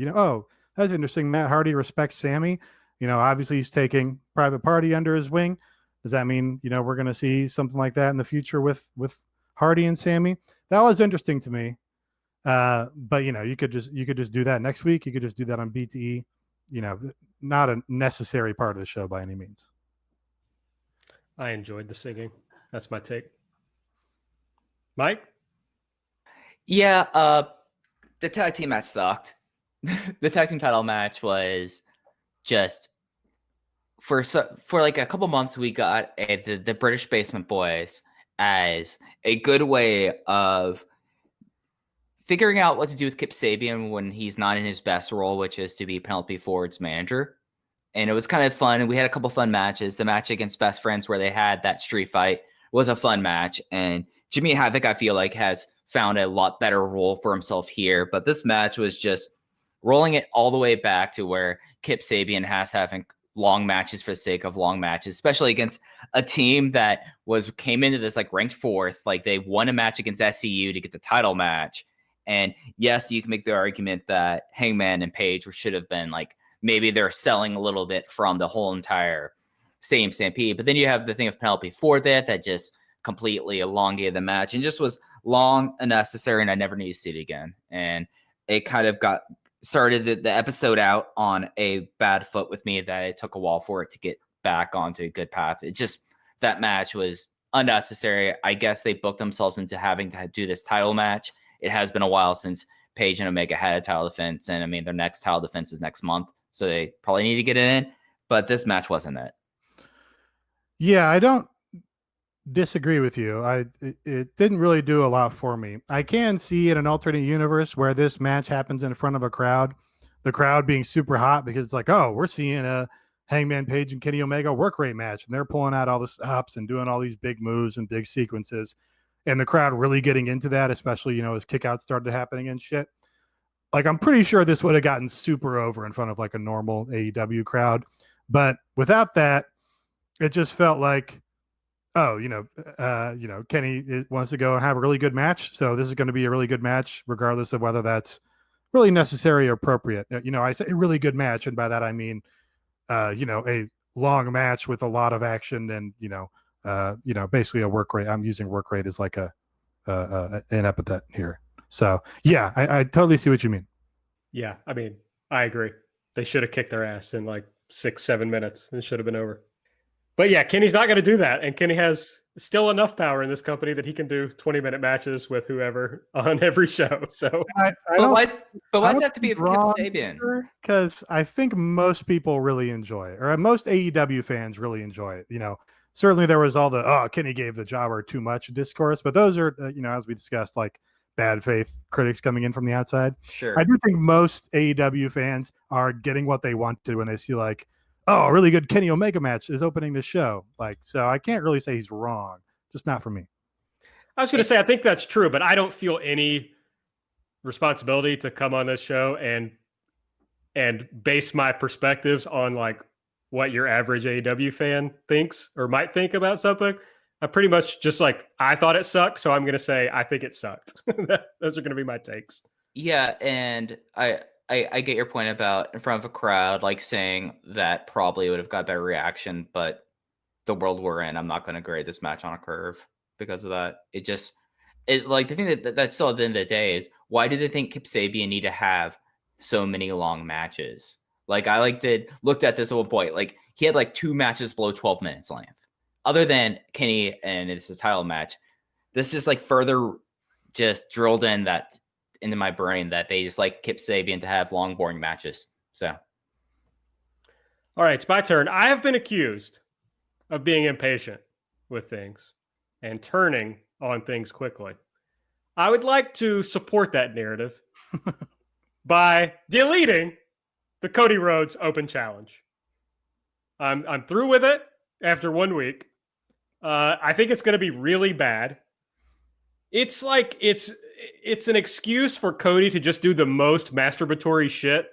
that's interesting. Matt Hardy respects Sammy. Obviously he's taking Private Party under his wing. Does that mean, we're going to see something like that in the future with Hardy and Sammy? That was interesting to me. But you could just do that next week. You could just do that on BTE. Not a necessary part of the show by any means. I enjoyed the singing. That's my take. Mike? Yeah, the tag team match sucked. The tag team title match was just for like a couple months we got the British Basement Boys as a good way of figuring out what to do with Kip Sabian when he's not in his best role, which is to be Penelope Ford's manager. And it was kind of fun. And we had a couple fun matches. The match against Best Friends where they had that street fight was a fun match. And Jimmy Havoc, I feel like, has found a lot better role for himself here. But this match was just rolling it all the way back to where Kip Sabian has having long matches for the sake of long matches, especially against a team that came into this like ranked 4th. Like they won a match against SCU to get the title match. And yes, you can make the argument that Hangman and Page should have been like, maybe they're selling a little bit from the whole entire same Stampede. But then you have the thing of Penelope Ford that just completely elongated the match and just was long, unnecessary, and I never need to see it again. And it kind of started the episode out on a bad foot with me that it took a while for it to get back onto a good path. That match was unnecessary. I guess they booked themselves into having to do this title match. It has been a while since Page and Omega had a title defense. And I mean, their next title defense is next month. So they probably need to get it in. But this match wasn't it. Yeah, I don't disagree with you. It didn't really do a lot for me. I can see in an alternate universe where this match happens in front of a crowd, the crowd being super hot because it's like, oh, we're seeing a Hangman Page and Kenny Omega work rate match. And they're pulling out all the stops and doing all these big moves and big sequences. And the crowd really getting into that, especially, as kickouts started happening and shit. Like, I'm pretty sure this would have gotten super over in front of like a normal AEW crowd. But without that, it just felt like, oh, Kenny wants to go and have a really good match. So this is going to be a really good match, regardless of whether that's really necessary or appropriate. I say a really good match. And by that, I mean, a long match with a lot of action and, basically a work rate. I'm using work rate as like an epithet here. So yeah, I totally see what you mean. Yeah. I mean, I agree. They should have kicked their ass in like 6-7 minutes. It should have been over. But yeah, Kenny's not going to do that. And Kenny has still enough power in this company that he can do 20-minute matches with whoever on every show. So, why does it have to be for Kip Sabian? Because I think most people really enjoy it, or most AEW fans really enjoy it. Certainly there was all the, Kenny gave the jobber too much discourse, but those are, as we discussed, like bad faith critics coming in from the outside. Sure. I do think most AEW fans are getting what they wanted when they see like, oh, a really good Kenny Omega match is opening the show. Like, so I can't really say he's wrong, just not for me. I was going to say, I think that's true, but I don't feel any responsibility to come on this show and base my perspectives on like what your average AEW fan thinks or might think about something. I pretty much just like, I thought it sucked, so I'm going to say I think it sucked. Those are going to be my takes. Yeah, and I get your point about in front of a crowd, like saying that probably would have got better reaction, but the world we're in, I'm not going to grade this match on a curve because of that. It like the thing that's still at the end of the day is why do they think Kip Sabian need to have so many long matches? Like I looked at this at one point, like he had like 2 matches below 12 minutes length. Other than Kenny and it's a title match, this just like further just drilled into my brain that they just like Kip Sabian to have long, boring matches. So, all right, it's my turn. I have been accused of being impatient with things and turning on things quickly. I would like to support that narrative by deleting the Cody Rhodes Open Challenge. I'm through with it after 1 week. I think it's going to be really bad. It's like it's an excuse for Cody to just do the most masturbatory shit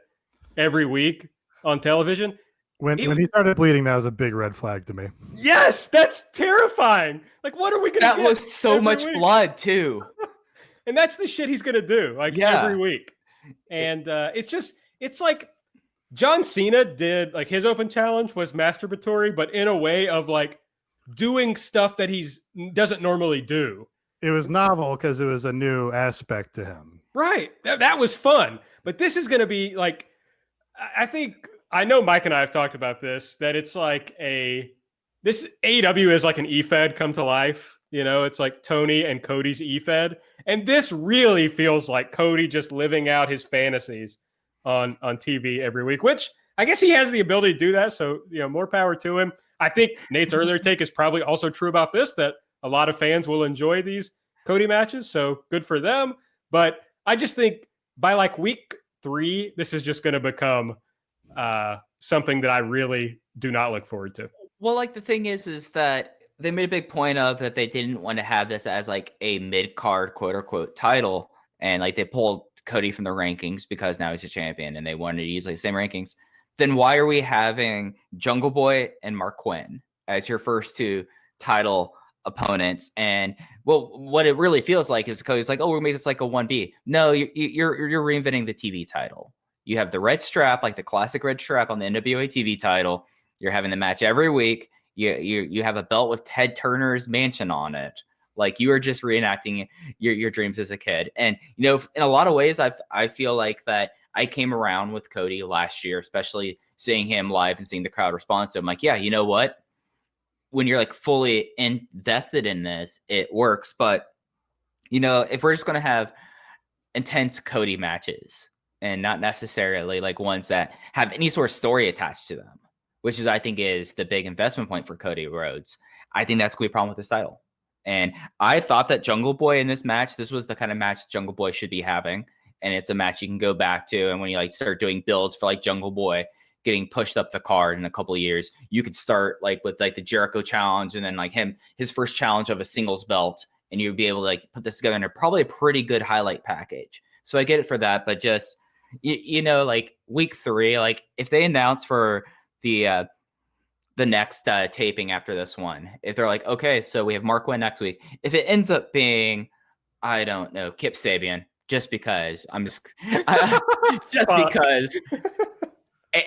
every week on television. When he started bleeding, that was a big red flag to me. Yes, that's terrifying. Like, what are we going to get? That was so much blood, too. And that's the shit he's going to do, like, every week. And it's like, John Cena did like his open challenge was masturbatory, but in a way of like doing stuff that he's doesn't normally do. It was novel because it was a new aspect to him. Right. That was fun. But this is going to be like, I know Mike and I have talked about this, that it's like this AEW is like an E-Fed come to life. You know, it's like Tony and Cody's E-Fed. And this really feels like Cody just living out his fantasies on TV every week, which I guess he has the ability to do that. So, you know, more power to him. I think Nate's earlier take is probably also true about this, that a lot of fans will enjoy these Cody matches. So good for them. But I just think by like week 3, this is just going to become something that I really do not look forward to. Well, like the thing is that they made a big point of that they didn't want to have this as like a mid-card quote unquote title. And like they pulled Cody from the rankings because now he's a champion and they wanted to use like the same rankings. Then why are we having Jungle Boy and Mark Quinn as your first 2 title opponents? And well, what it really feels like is Cody's like, oh, we'll make this like a 1B. No, you're reinventing the TV title. You have the red strap, like the classic red strap on the NWA TV title. You're having the match every week. You have a belt with Ted Turner's mansion on it. Like you are just reenacting your dreams as a kid. And, you know, in a lot of ways, I feel like that I came around with Cody last year, especially seeing him live and seeing the crowd respond to him. Like, yeah, you know what? When you're like fully invested in this, it works. But, you know, if we're just going to have intense Cody matches and not necessarily like ones that have any sort of story attached to them, which is, I think, is the big investment point for Cody Rhodes, I think that's going to be a problem with this title. And I thought that Jungle Boy in this match, this was the kind of match Jungle Boy should be having. And it's a match you can go back to. And when you like start doing builds for like Jungle Boy getting pushed up the card in a couple of years, you could start like with like the Jericho challenge and then like his first challenge of a singles belt. And you'd be able to like put this together in probably a pretty good highlight package. So I get it for that. But just, you know, like week 3, like if they announce for the next taping after this one, if they're like, okay, so we have Mark Quinn next week. If it ends up being, I don't know, Kip Sabian, just because because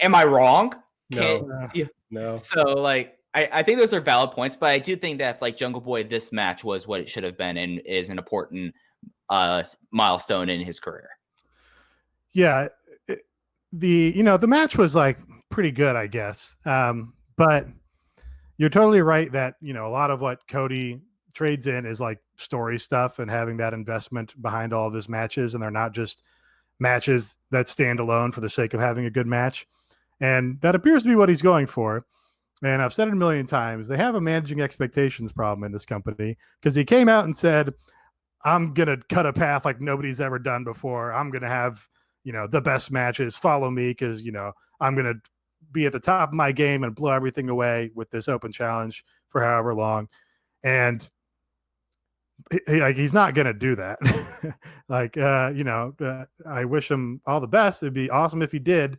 am I wrong? No. So like, I think those are valid points, but I do think that like Jungle Boy, this match was what it should have been and is an important milestone in his career. Yeah. The match was like pretty good, I guess. But you're totally right that, you know, a lot of what Cody trades in is like story stuff and having that investment behind all of his matches. And they're not just matches that stand alone for the sake of having a good match. And that appears to be what he's going for. And I've said it a million times, they have a managing expectations problem in this company because he came out and said, I'm going to cut a path like nobody's ever done before. I'm going to have, you know, the best matches. Follow me because, you know, I'm going to be at the top of my game and blow everything away with this open challenge for however long. And he's not going to do that. I wish him all the best. It'd be awesome if he did,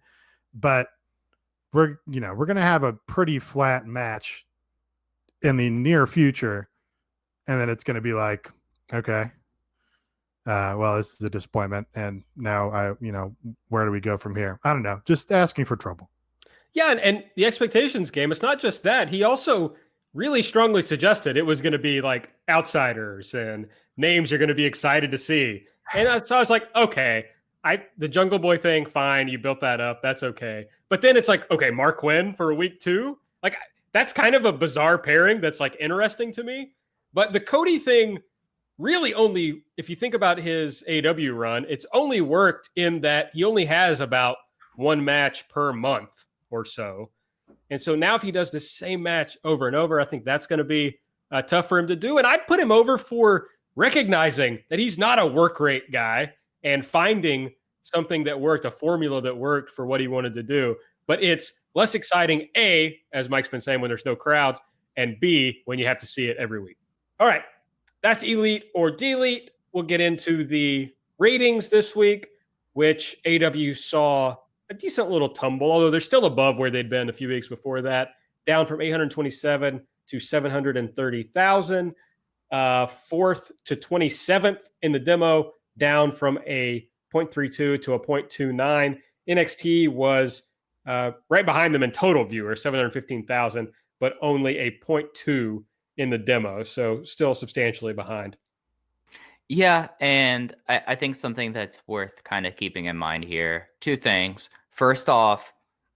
but we're going to have a pretty flat match in the near future. And then it's going to be like, okay, well, this is a disappointment. And now where do we go from here? I don't know. Just asking for trouble. Yeah, and the expectations game, it's not just that. He also really strongly suggested it was going to be like outsiders and names you're going to be excited to see. And so I was like, okay, the Jungle Boy thing, fine, you built that up, that's okay. But then it's like, okay, Mark Quinn for week 2? Like, that's kind of a bizarre pairing that's like interesting to me. But the Cody thing really only, if you think about his AEW run, it's only worked in that he only has about 1 match per month or so. And so now if he does the same match over and over, I think that's going to be tough for him to do. And I'd put him over for recognizing that he's not a work rate guy and finding something that worked, a formula that worked for what he wanted to do. But it's less exciting, A, as Mike's been saying, when there's no crowds, and B, when you have to see it every week. All right, that's Elite or Delete. We'll get into the ratings this week, which AEW saw a decent little tumble, although they're still above where they'd been a few weeks before that, down from 827 to 730,000. 4th to 27th in the demo, down from a 0.32 to a 0.29. NXT was right behind them in total viewers, 715,000, but only a 0.2 in the demo. So still substantially behind. Yeah, and I think something that's worth kind of keeping in mind here, two things. First off,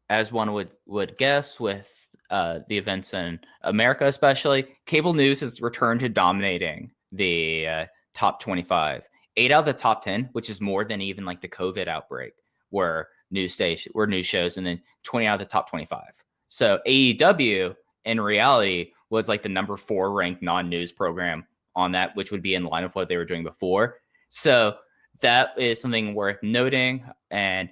as one would guess with the events in America especially, cable news has returned to dominating the top 25. 8 out of the top 10, which is more than even like the COVID outbreak, were news shows, and then 20 out of the top 25. So AEW in reality was like the number 4 ranked non-news program on that, which would be in line with what they were doing before. So that is something worth noting. And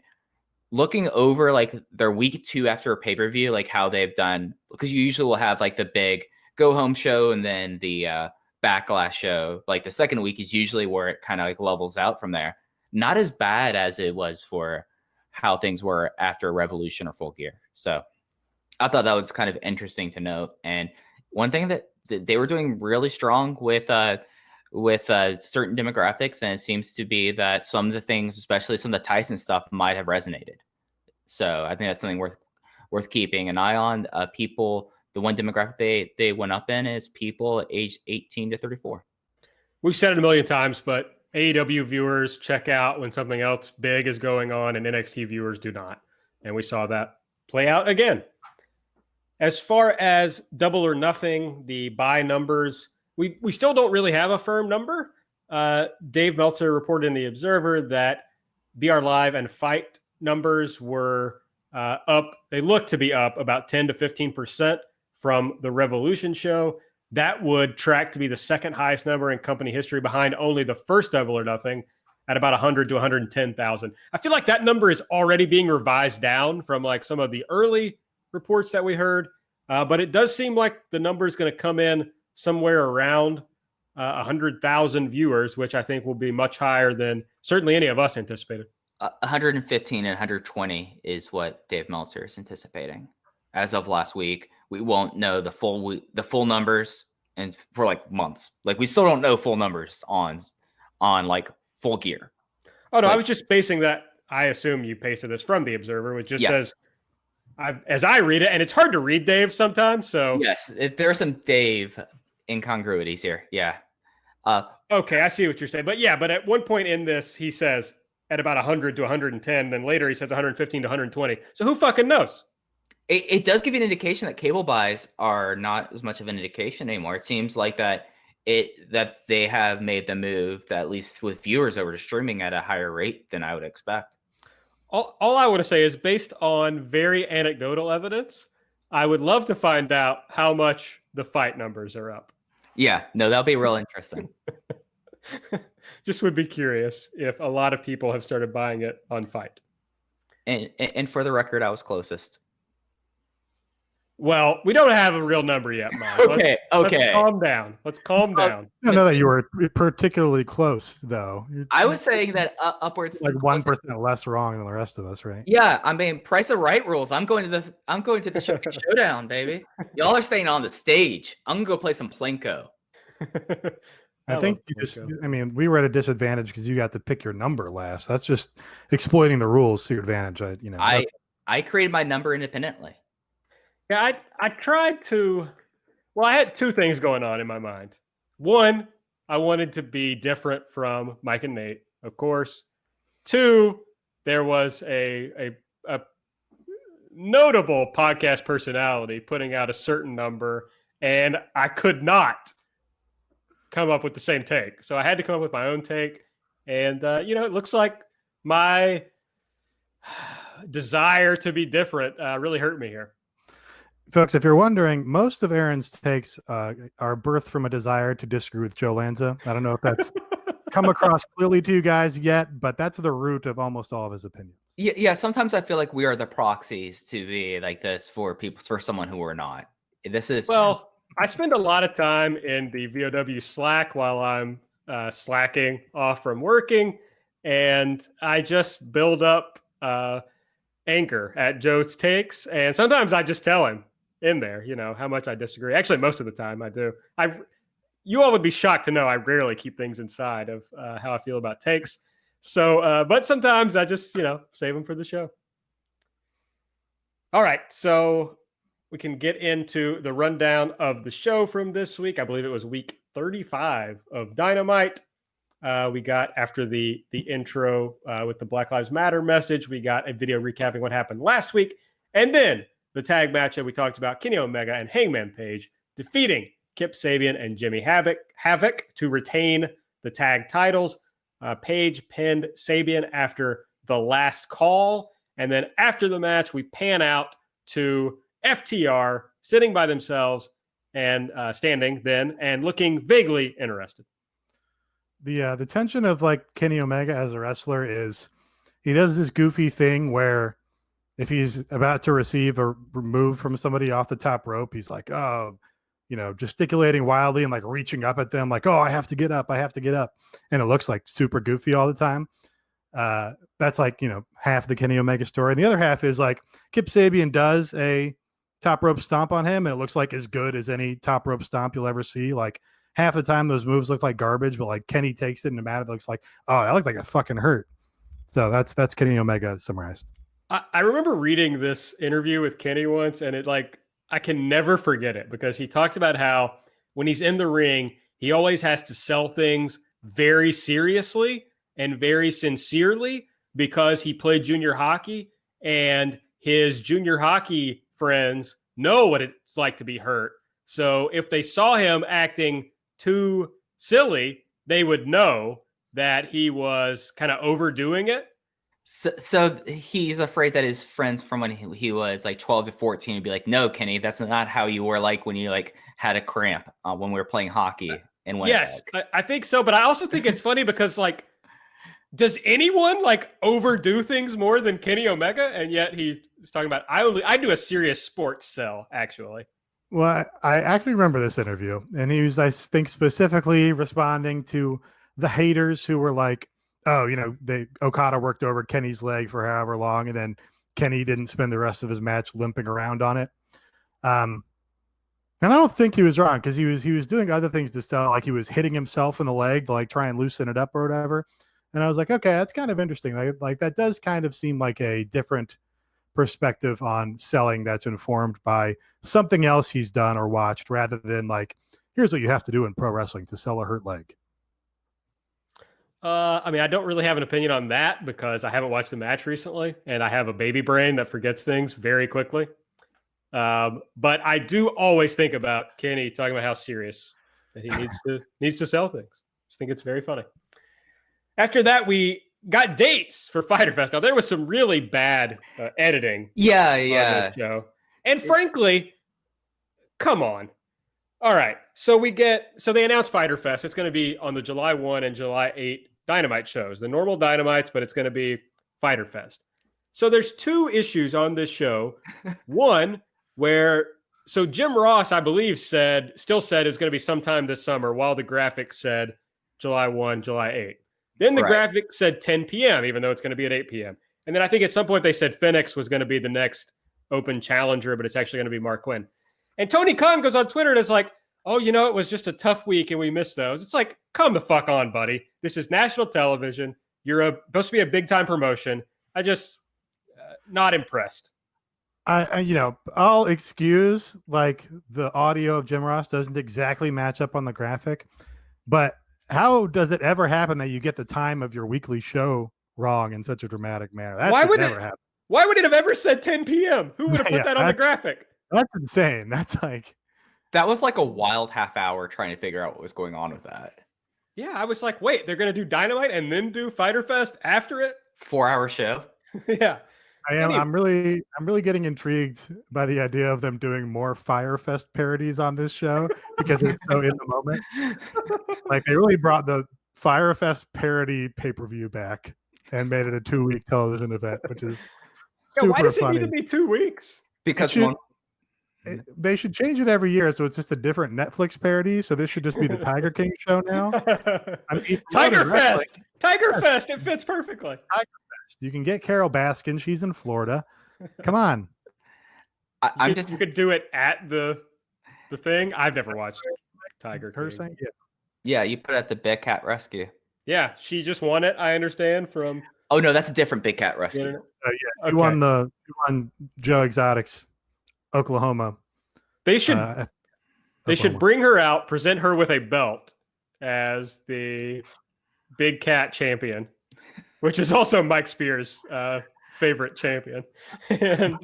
looking over like their week 2 after a pay-per-view, like how they've done, because you usually will have like the big go home show and then the backlash show. Like the second week is usually where it kind of like levels out from there. Not as bad as it was for how things were after Revolution or Full Gear. So I thought that was kind of interesting to note. And one thing that they were doing really strong with certain demographics, and it seems to be that some of the things, especially some of the Tyson stuff, might have resonated. So I think that's something worth keeping an eye on. People, the one demographic they went up in is people aged 18 to 34. We've said it a million times, but AEW viewers check out when something else big is going on, and NXT viewers do not. And we saw that play out again. As far as Double or Nothing, the buy numbers, we still don't really have a firm number. Dave Meltzer reported in The Observer that BR Live and Fight numbers were up. They look to be up about 10 to 15% from the Revolution show. That would track to be the second highest number in company history, behind only the first Double or Nothing at about 100 to 110,000. I feel like that number is already being revised down from like some of the early reports that we heard, but it does seem like the number is going to come in somewhere around 100,000 viewers, which I think will be much higher than certainly any of us anticipated. 115 and 120 is what Dave Meltzer is anticipating as of last week. We won't know the full numbers and for like months. Like we still don't know full numbers on like Full Gear. Oh no, I was just basing that. I assume you pasted this from The Observer, which just says, as I read it, and it's hard to read Dave sometimes. So yes, there are some Dave incongruities here. Yeah. Okay, I see what you're saying. But at one point in this, he says at about 100 to 110. Then later he says 115 to 120. So who fucking knows? It does give you an indication that cable buys are not as much of an indication anymore. It seems like that they have made the move, that at least with viewers over to streaming, at a higher rate than I would expect. All I want to say is, based on very anecdotal evidence, I would love to find out how much the Fight numbers are up. Yeah, no, that'll be real interesting. Just would be curious if a lot of people have started buying it on Fight. And for the record, I was closest. Well, we don't have a real number yet, Mike. Okay. Let's calm down. I don't know that you were particularly close, though. I was saying that upwards like 1% less wrong than the rest of us, right? Yeah, I mean, Price of Right rules. I'm going to the showdown, baby. Y'all are staying on the stage. I'm gonna go play some Plinko. I think we were at a disadvantage because you got to pick your number last. That's just exploiting the rules to your advantage. I created my number independently. Yeah, I tried to. Well, I had two things going on in my mind. One, I wanted to be different from Mike and Nate, of course. Two, there was a notable podcast personality putting out a certain number, and I could not come up with the same take. So I had to come up with my own take. And, it looks like my desire to be different really hurt me here. Folks, if you're wondering, most of Aaron's takes are birthed from a desire to disagree with Joe Lanza. I don't know if that's come across clearly to you guys yet, but that's the root of almost all of his opinions. Yeah. Sometimes I feel like we are the proxies to be like this for someone who are not. Well, I spend a lot of time in the VOW Slack while I'm slacking off from working, and I just build up anger at Joe's takes, and sometimes I just tell him in there, how much I disagree. Actually, most of the time I do. You all would be shocked to know I rarely keep things inside of how I feel about takes. So, but sometimes I just, save them for the show. All right, so we can get into the rundown of the show from this week. I believe it was week 35 of Dynamite. We got, after the intro with the Black Lives Matter message, we got a video recapping what happened last week. And then the tag match that we talked about, Kenny Omega and Hangman Page defeating Kip Sabian and Jimmy Havoc to retain the tag titles. Page pinned Sabian after the last call. And then after the match, we pan out to FTR sitting by themselves and standing then and looking vaguely interested. The tension of like Kenny Omega as a wrestler is he does this goofy thing where if he's about to receive a move from somebody off the top rope, he's like, oh, gesticulating wildly and like reaching up at them like, oh, I have to get up. And it looks like super goofy all the time. That's like, half the Kenny Omega story. And the other half is like Kip Sabian does a top rope stomp on him and it looks like as good as any top rope stomp you'll ever see. Like half the time those moves look like garbage, but like Kenny takes it and it looks like, oh, that looks like it fucking hurt. So that's Kenny Omega summarized. I remember reading this interview with Kenny once, and I can never forget it because he talked about how when he's in the ring, he always has to sell things very seriously and very sincerely because he played junior hockey and his junior hockey friends know what it's like to be hurt. So if they saw him acting too silly, they would know that he was kind of overdoing it. So he's afraid that his friends from when he was like 12 to 14 would be like, no, Kenny, that's not how you were like when you like had a cramp when we were playing hockey in Winnipeg. Yes, I think so. But I also think it's funny because like, does anyone like overdo things more than Kenny Omega? And yet he's talking about, I do a serious sports sell actually. Well, I actually remember this interview and he was, I think, specifically responding to the haters who were like, oh, Okada worked over Kenny's leg for however long, and then Kenny didn't spend the rest of his match limping around on it. And I don't think he was wrong because he was doing other things to sell, like he was hitting himself in the leg to like try and loosen it up or whatever. And I was like, okay, that's kind of interesting. Like that does kind of seem like a different perspective on selling that's informed by something else he's done or watched rather than like, here's what you have to do in pro wrestling to sell a hurt leg. I don't really have an opinion on that because I haven't watched the match recently and I have a baby brain that forgets things very quickly. But I do always think about Kenny talking about how serious that he needs to sell things. I just think it's very funny. After that, we got dates for Fyter Fest. Now there was some really bad editing. Yeah. On this show. And frankly, come on. All right. So they announced Fyter Fest. It's going to be on the July 1 and July 8 Dynamite shows, the normal Dynamites, but it's going to be Fyter Fest. So there's two issues on this show. One so Jim Ross, I believe, still said it's going to be sometime this summer, while the graphic said July 1, July 8. Then the graphic said 10 p.m., even though it's going to be at 8 p.m. And then I think at some point they said Phoenix was going to be the next open challenger, but it's actually going to be Mark Quinn. And Tony Khan goes on Twitter and is like, oh, it was just a tough week and we missed those. It's like, come the fuck on, buddy. This is national television. You're supposed to be a big time promotion. I just not impressed. I'll excuse like the audio of Jim Ross doesn't exactly match up on the graphic, but how does it ever happen that you get the time of your weekly show wrong in such a dramatic manner? That should never happen. Why would it have ever said 10 p.m.? Who would have put that on the graphic? That's insane. That was like a wild half hour trying to figure out what was going on with that. Yeah, I was like, wait, they're going to do Dynamite and then do Fyter Fest after it? 4-hour show. Yeah. I'm really getting intrigued by the idea of them doing more Fyter Fest parodies on this show because it's so in the moment. Like they really brought the Fyter Fest parody pay-per-view back and made it a 2-week television event, which is super why does funny. It need to be 2 weeks? Because they should change it every year, so it's just a different Netflix parody. So this should just be the Tiger King show now. Tiger Fest. Tiger Fest. It fits perfectly. Tiger Fest. You can get Carol Baskin. She's in Florida. Come on. You could do it at the thing. I've never watched Tiger King. Yeah, you put it at the Big Cat Rescue. Yeah, she just won it. I understand from Oh no, that's a different Big Cat Rescue. You know? He won Joe Exotic's Oklahoma. They should bring her out, present her with a belt as the Big Cat champion, which is also Mike Spears' favorite champion, and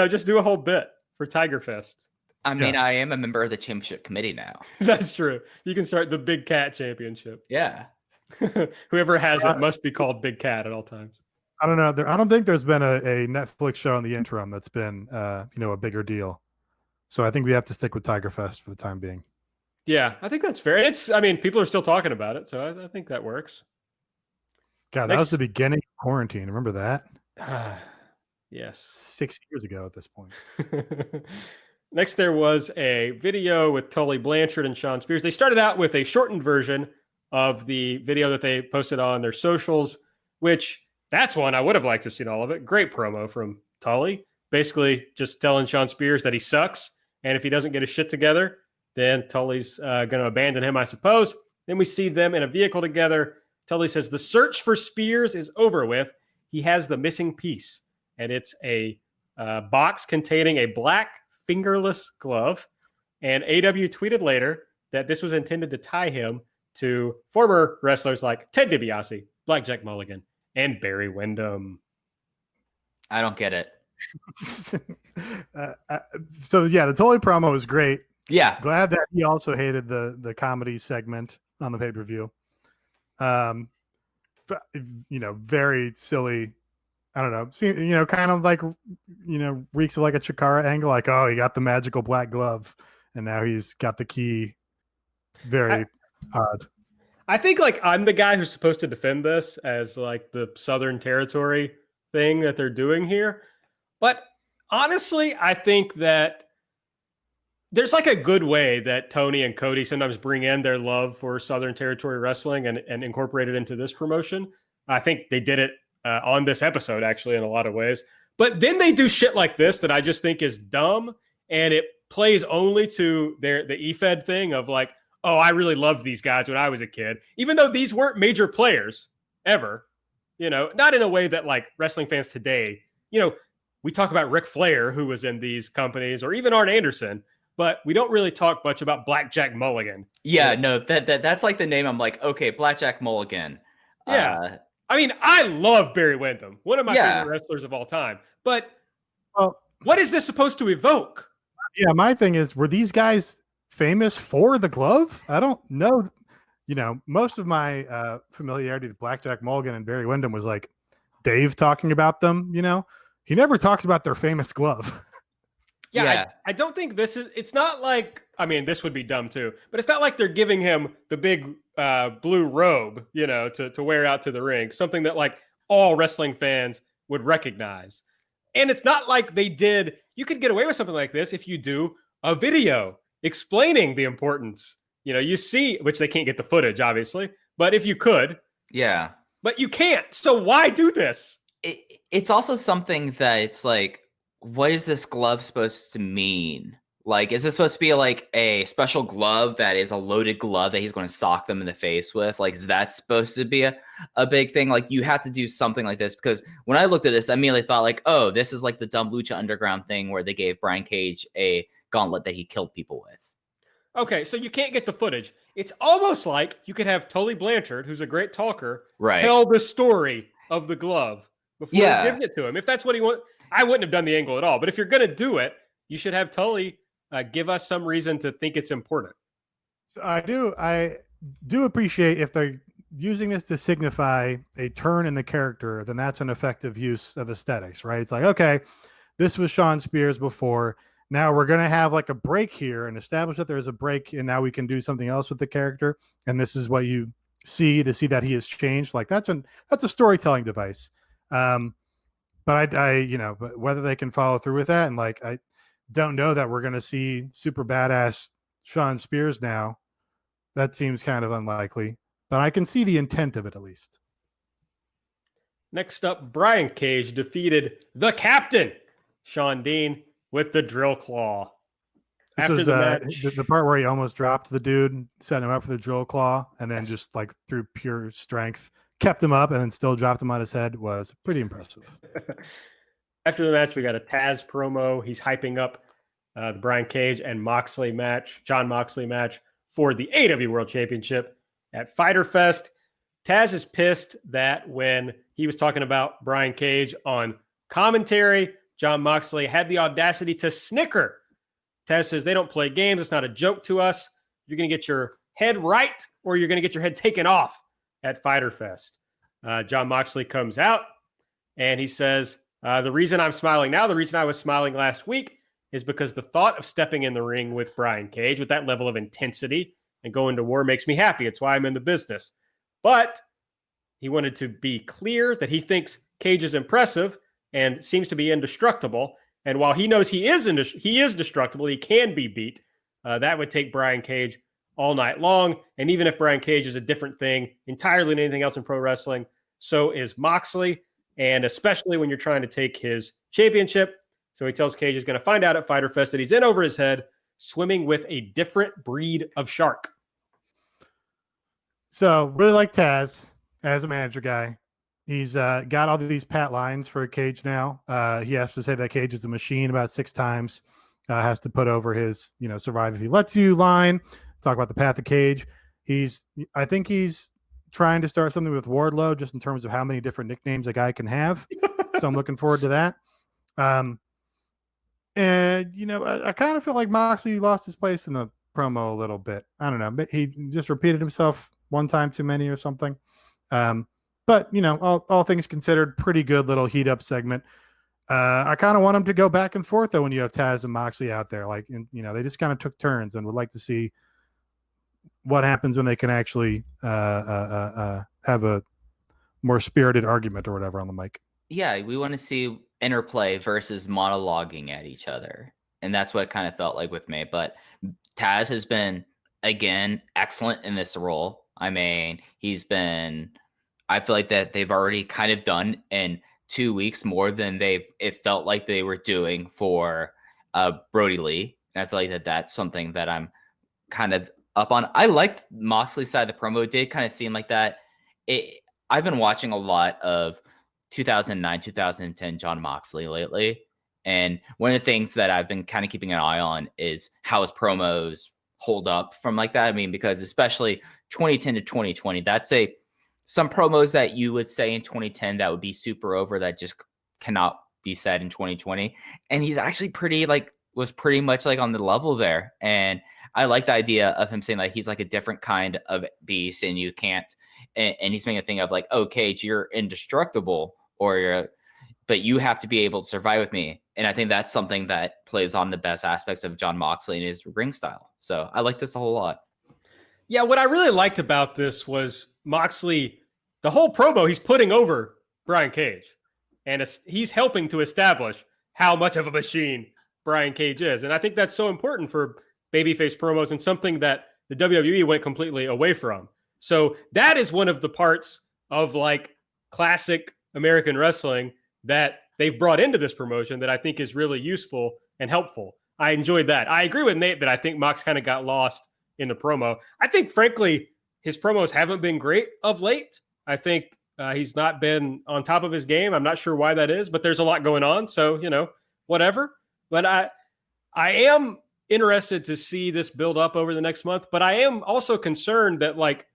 just do a whole bit for Fyter Fest. I mean, I am a member of the championship committee now. That's true. You can start the Big Cat Championship. Yeah. Whoever has it must be called Big Cat at all times. I don't know. I don't think there's been a Netflix show in the interim that's been, a bigger deal. So I think we have to stick with Fyter Fest for the time being. Yeah, I think that's fair. People are still talking about it, so I think that works. God, that was the beginning of quarantine. Remember that? Yes. 6 years ago at this point. Next, there was a video with Tully Blanchard and Sean Spears. They started out with a shortened version of the video that they posted on their socials, which that's one I would have liked to have seen all of it. Great promo from Tully. Basically just telling Sean Spears that he sucks. And if he doesn't get his shit together, then Tully's going to abandon him, I suppose. Then we see them in a vehicle together. Tully says the search for Spears is over with. He has the missing piece. And it's a box containing a black fingerless glove. And AEW tweeted later that this was intended to tie him to former wrestlers like Ted DiBiase, Blackjack Mulligan, and Barry Windham. I don't get it. So the Tully promo was great. Yeah. Glad that he also hated the comedy segment on the pay-per-view. Very silly. I don't know. Kind of like, reeks of like a Chikara angle. Like, oh, he got the magical black glove and now he's got the key. Very odd. I think I'm the guy who's supposed to defend this as like the Southern Territory thing that they're doing here. But honestly, I think that there's like a good way that Tony and Cody sometimes bring in their love for Southern Territory wrestling and incorporate it into this promotion. I think they did it on this episode, actually, in a lot of ways. But then they do shit like this that I just think is dumb, and it plays only to the EFED thing of like, oh, I really loved these guys when I was a kid, even though these weren't major players ever, not in a way that like wrestling fans today, we talk about Ric Flair, who was in these companies, or even Arn Anderson, but we don't really talk much about Blackjack Mulligan. Yeah, no, that's like the name. I'm like, okay, Blackjack Mulligan. Yeah. I mean, I love Barry Windham, one of my favorite wrestlers of all time, but what is this supposed to evoke? Yeah, my thing is, were these guys famous for the glove? I don't know. Most of my familiarity with Blackjack Mulligan and Barry Windham was like Dave talking about them. He never talks about their famous glove. Yeah. I don't think it's not like, I mean, this would be dumb too, but it's not like they're giving him the big blue robe, to wear out to the ring, something that like all wrestling fans would recognize. And it's not like you could get away with something like this if you do a video explaining the importance. You see, which they can't get the footage, obviously, but if you could. Yeah. But you can't. So why do this? It's also something that it's like, what is this glove supposed to mean? Like, is this supposed to be like a special glove that is a loaded glove that he's going to sock them in the face with? Like, is that supposed to be a big thing? Like, you have to do something like this, because when I looked at this, I immediately thought like, oh, this is like the dumb Lucha Underground thing where they gave Brian Cage a gauntlet that he killed people with. Okay, so you can't get the footage. It's almost like you could have Tully Blanchard, who's a great talker, tell the story of the glove before giving it to him. If that's what he wants, I wouldn't have done the angle at all. But if you're going to do it, you should have Tully give us some reason to think it's important. So I do appreciate if they're using this to signify a turn in the character, then that's an effective use of aesthetics, right? It's like, okay, this was Sean Spears before. Now we're going to have like a break here and establish that there's a break, and now we can do something else with the character. And this is what you see to see that he has changed. Like that's a storytelling device. But but whether they can follow through with that, and like, I don't know that we're going to see super badass Sean Spears now. That seems kind of unlikely, but I can see the intent of it at least. Next up, Brian Cage defeated the captain, Sean Dean, with the drill claw. This was the part where he almost dropped the dude, set him up for the drill claw, and then just like through pure strength kept him up and then still dropped him on his head was pretty impressive. After the match, we got a Taz promo. He's hyping up the Brian Cage and John Moxley match for the AEW World Championship at Fyter Fest. Taz is pissed that when he was talking about Brian Cage on commentary, John Moxley had the audacity to snicker. Taz says they don't play games. It's not a joke to us. You're going to get your head right or you're going to get your head taken off at Fyter Fest. John Moxley comes out and he says, the reason I'm smiling now, the reason I was smiling last week is because the thought of stepping in the ring with Brian Cage with that level of intensity and going to war makes me happy. It's why I'm in the business. But he wanted to be clear that he thinks Cage is impressive and seems to be indestructible. And while he knows he is destructible, he can be beat. That would take Brian Cage all night long. And even if Brian Cage is a different thing entirely than anything else in pro wrestling, so is Moxley. And especially when you're trying to take his championship. So he tells Cage he's going to find out at Fyter Fest that he's in over his head, swimming with a different breed of shark. So really like Taz as a manager guy. He's got all these pat lines for Cage now. He has to say that Cage is a machine about 6 times. Has to put over his, survive if he lets you line. Talk about the path of Cage. I think he's trying to start something with Wardlow just in terms of how many different nicknames a guy can have. So I'm looking forward to that. And, I kind of feel like Moxley lost his place in the promo a little bit. I don't know. But he just repeated himself one time too many or something. But, all things considered, pretty good little heat up segment. I kind of want him to go back and forth, though, when you have Taz and Moxley out there. Like, they just kind of took turns and would like to see what happens when they can actually have a more spirited argument or whatever on the mic. Yeah, we want to see interplay versus monologuing at each other. And that's what it kind of felt like with me. But Taz has been, again, excellent in this role. I mean, I feel like that they've already kind of done in 2 weeks more than it felt like they were doing for Brody Lee. And I feel like that's something that I'm kind of up on. I liked Moxley's side of the promo. It did kind of seem like that. I've been watching a lot of 2009, 2010 John Moxley lately. And one of the things that I've been kind of keeping an eye on is how his promos hold up from like that. I mean, because especially 2010 to 2020, some promos that you would say in 2010 that would be super over that just cannot be said in 2020. And he's actually was pretty much like on the level there. And I like the idea of him saying like he's like a different kind of beast and you can't, and he's making a thing of like, oh, Cage, you're indestructible but you have to be able to survive with me. And I think that's something that plays on the best aspects of John Moxley and his ring style. So I like this a whole lot. Yeah, what I really liked about this was Moxley, the whole promo, he's putting over Brian Cage. And he's helping to establish how much of a machine Brian Cage is. And I think that's so important for babyface promos and something that the WWE went completely away from. So that is one of the parts of like classic American wrestling that they've brought into this promotion that I think is really useful and helpful. I enjoyed that. I agree with Nate that I think Mox kind of got lost in the promo. I think, frankly, his promos haven't been great of late. I think he's not been on top of his game. I'm not sure why that is, but there's a lot going on. So, whatever. But I am interested to see this build up over the next month. But I am also concerned that, like,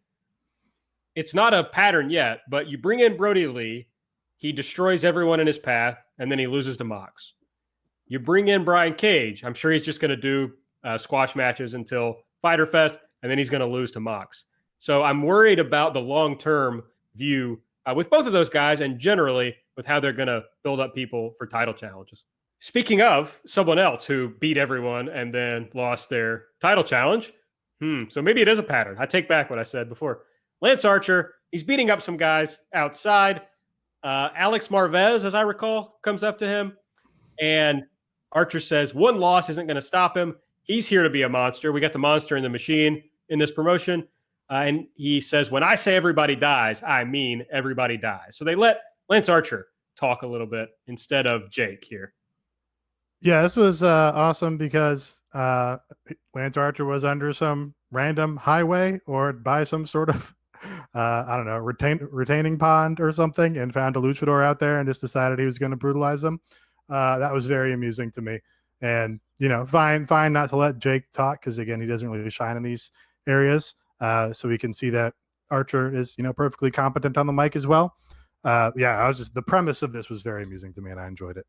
it's not a pattern yet, but you bring in Brody Lee, he destroys everyone in his path, and then he loses to Mox. You bring in Brian Cage, I'm sure he's just going to do squash matches until Fyter Fest, and then he's going to lose to Mox. So I'm worried about the long-term view with both of those guys and generally with how they're going to build up people for title challenges. Speaking of someone else who beat everyone and then lost their title challenge, so maybe it is a pattern. I take back what I said before. Lance Archer, he's beating up some guys outside. Alex Marvez, as I recall, comes up to him, and Archer says one loss isn't going to stop him. He's here to be a monster. We got the monster in the machine in this promotion. And he says, when I say everybody dies, I mean everybody dies. So they let Lance Archer talk a little bit instead of Jake here. Yeah, this was awesome because Lance Archer was under some random highway or by some sort of I don't know, retaining pond or something, and found a luchador out there and just decided he was going to brutalize them. That was very amusing to me. And fine not to let Jake talk, because again, he doesn't really shine in these areas. So we can see that Archer is perfectly competent on the mic as well. The premise of this was very amusing to me, and I enjoyed it.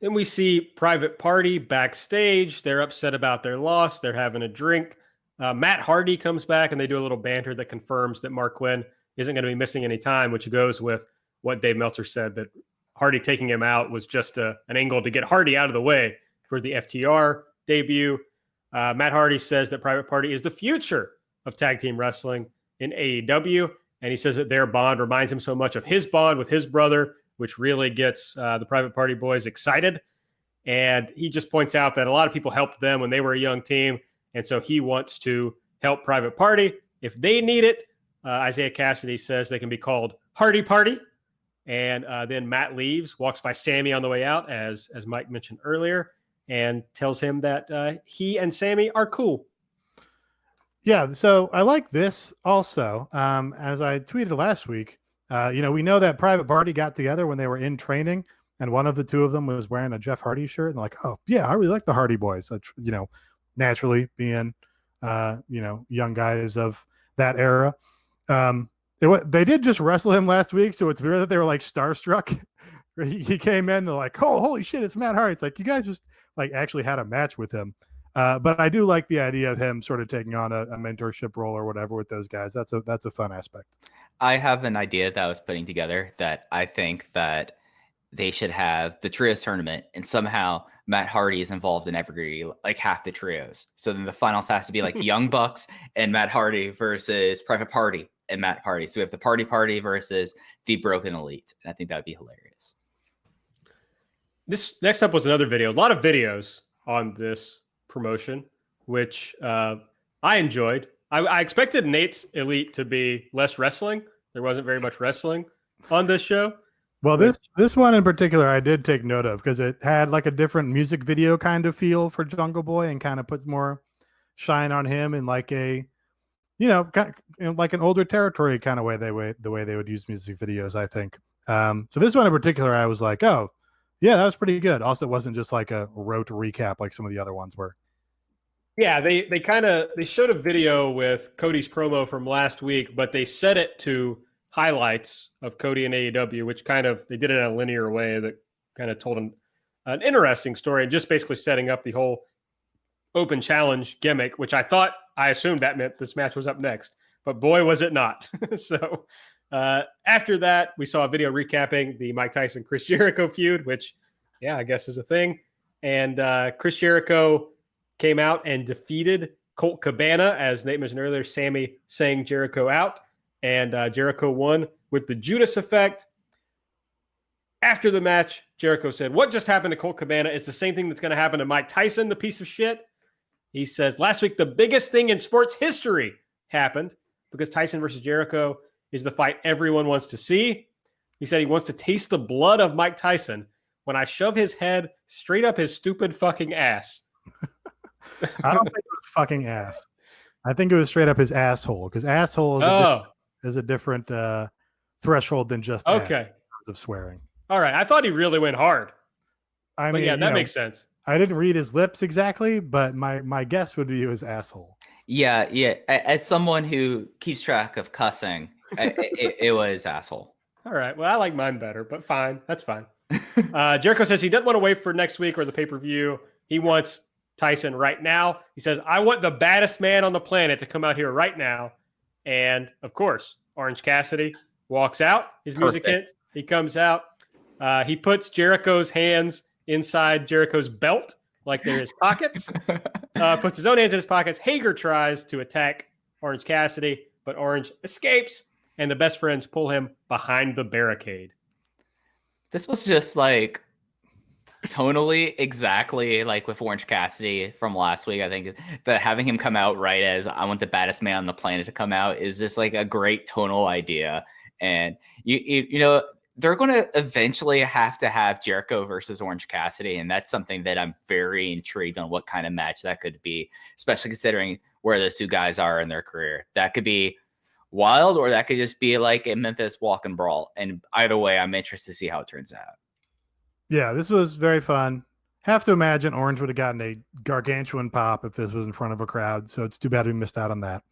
Then we see Private Party backstage. They're upset about their loss. They're having a drink. Matt Hardy comes back, and they do a little banter that confirms that Mark Quinn isn't going to be missing any time, which goes with what Dave Meltzer said, that Hardy taking him out was just an angle to get Hardy out of the way for the FTR debut. Matt Hardy says that Private Party is the future of tag team wrestling in AEW, and he says that their bond reminds him so much of his bond with his brother, which really gets the Private Party boys excited. And he just points out that a lot of people helped them when they were a young team, and so he wants to help Private Party if they need it. Isaiah Cassidy says they can be called Hardy Party. And then Matt leaves, walks by Sammy on the way out, as Mike mentioned earlier, and tells him that he and Sammy are cool. Yeah, so I like this also. As I tweeted last week, we know that Private Party got together when they were in training, and one of the two of them was wearing a Jeff Hardy shirt. And they're like, oh, yeah, I really like the Hardy Boys. Naturally being, young guys of that era. They did just wrestle him last week, so it's weird that they were like starstruck. He came in, they're like, oh, holy shit, it's Matt Hardy. It's like, you guys just like actually had a match with him. But I do like the idea of him sort of taking on a mentorship role or whatever with those guys. That's a fun aspect. I have an idea that I was putting together that I think that they should have the trios tournament, and somehow Matt Hardy is involved in like half the trios. So then the finals has to be like Young Bucks and Matt Hardy versus Private Party and Matt Hardy. So we have the Party versus the Broken Elite. And I think that would be hilarious. This next up was another video. A lot of videos on this promotion, which I enjoyed. I expected Nate's Elite to be less wrestling. There wasn't very much wrestling on this show. Well, this one in particular, I did take note of because it had like a different music video kind of feel for Jungle Boy, and kind of puts more shine on him in like a, like an older territory kind of way. The way they would use music videos, I think. So this one in particular, I was like, oh, yeah, that was pretty good. Also, it wasn't just like a rote recap like some of the other ones were. Yeah, they showed a video with Cody's promo from last week, but they set it to highlights of Cody and AEW, which they did it in a linear way that kind of told an interesting story, and just basically setting up the whole open challenge gimmick, which I assumed that meant this match was up next, but boy, was it not. So after that, we saw a video recapping the Mike Tyson Chris Jericho feud, which, yeah, I guess is a thing. And Chris Jericho came out and defeated Colt Cabana, as Nate mentioned earlier. Sammy sang Jericho out, and Jericho won with the Judas effect. After the match, Jericho said, what just happened to Colt Cabana is the same thing that's going to happen to Mike Tyson, the piece of shit. He says, last week, the biggest thing in sports history happened because Tyson versus Jericho is the fight everyone wants to see. He said he wants to taste the blood of Mike Tyson when I shove his head straight up his stupid fucking ass. I don't think it was fucking ass. I think it was straight up his asshole, because asshole is a different threshold than just okay ass in terms of swearing. All right, I thought he really went hard. I mean, yeah, that makes sense. I didn't read his lips exactly, but my guess would be his asshole. Yeah. As someone who keeps track of cussing, it was asshole. All right. Well, I like mine better, but fine. That's fine. Jericho says he doesn't want to wait for next week or the pay-per-view. He wants Tyson right now. He says, I want the baddest man on the planet to come out here right now. And, of course, Orange Cassidy walks out. His music hits. He comes out. He puts Jericho's hands inside Jericho's belt like they're his pockets. Puts his own hands in his pockets. Hager tries to attack Orange Cassidy, but Orange escapes, and the best friends pull him behind the barricade. This was just like tonally exactly like with Orange Cassidy from last week. I think that having him come out right as I want the baddest man on the planet to come out is just like a great tonal idea. And you know, they're going to eventually have to have Jericho versus Orange Cassidy. And that's something that I'm very intrigued on what kind of match that could be, especially considering where those two guys are in their career. That could be wild, or that could just be like a Memphis walk and brawl. And either way, I'm interested to see how it turns out. Yeah, this was very fun. Have to imagine Orange would have gotten a gargantuan pop if this was in front of a crowd. So it's too bad we missed out on that.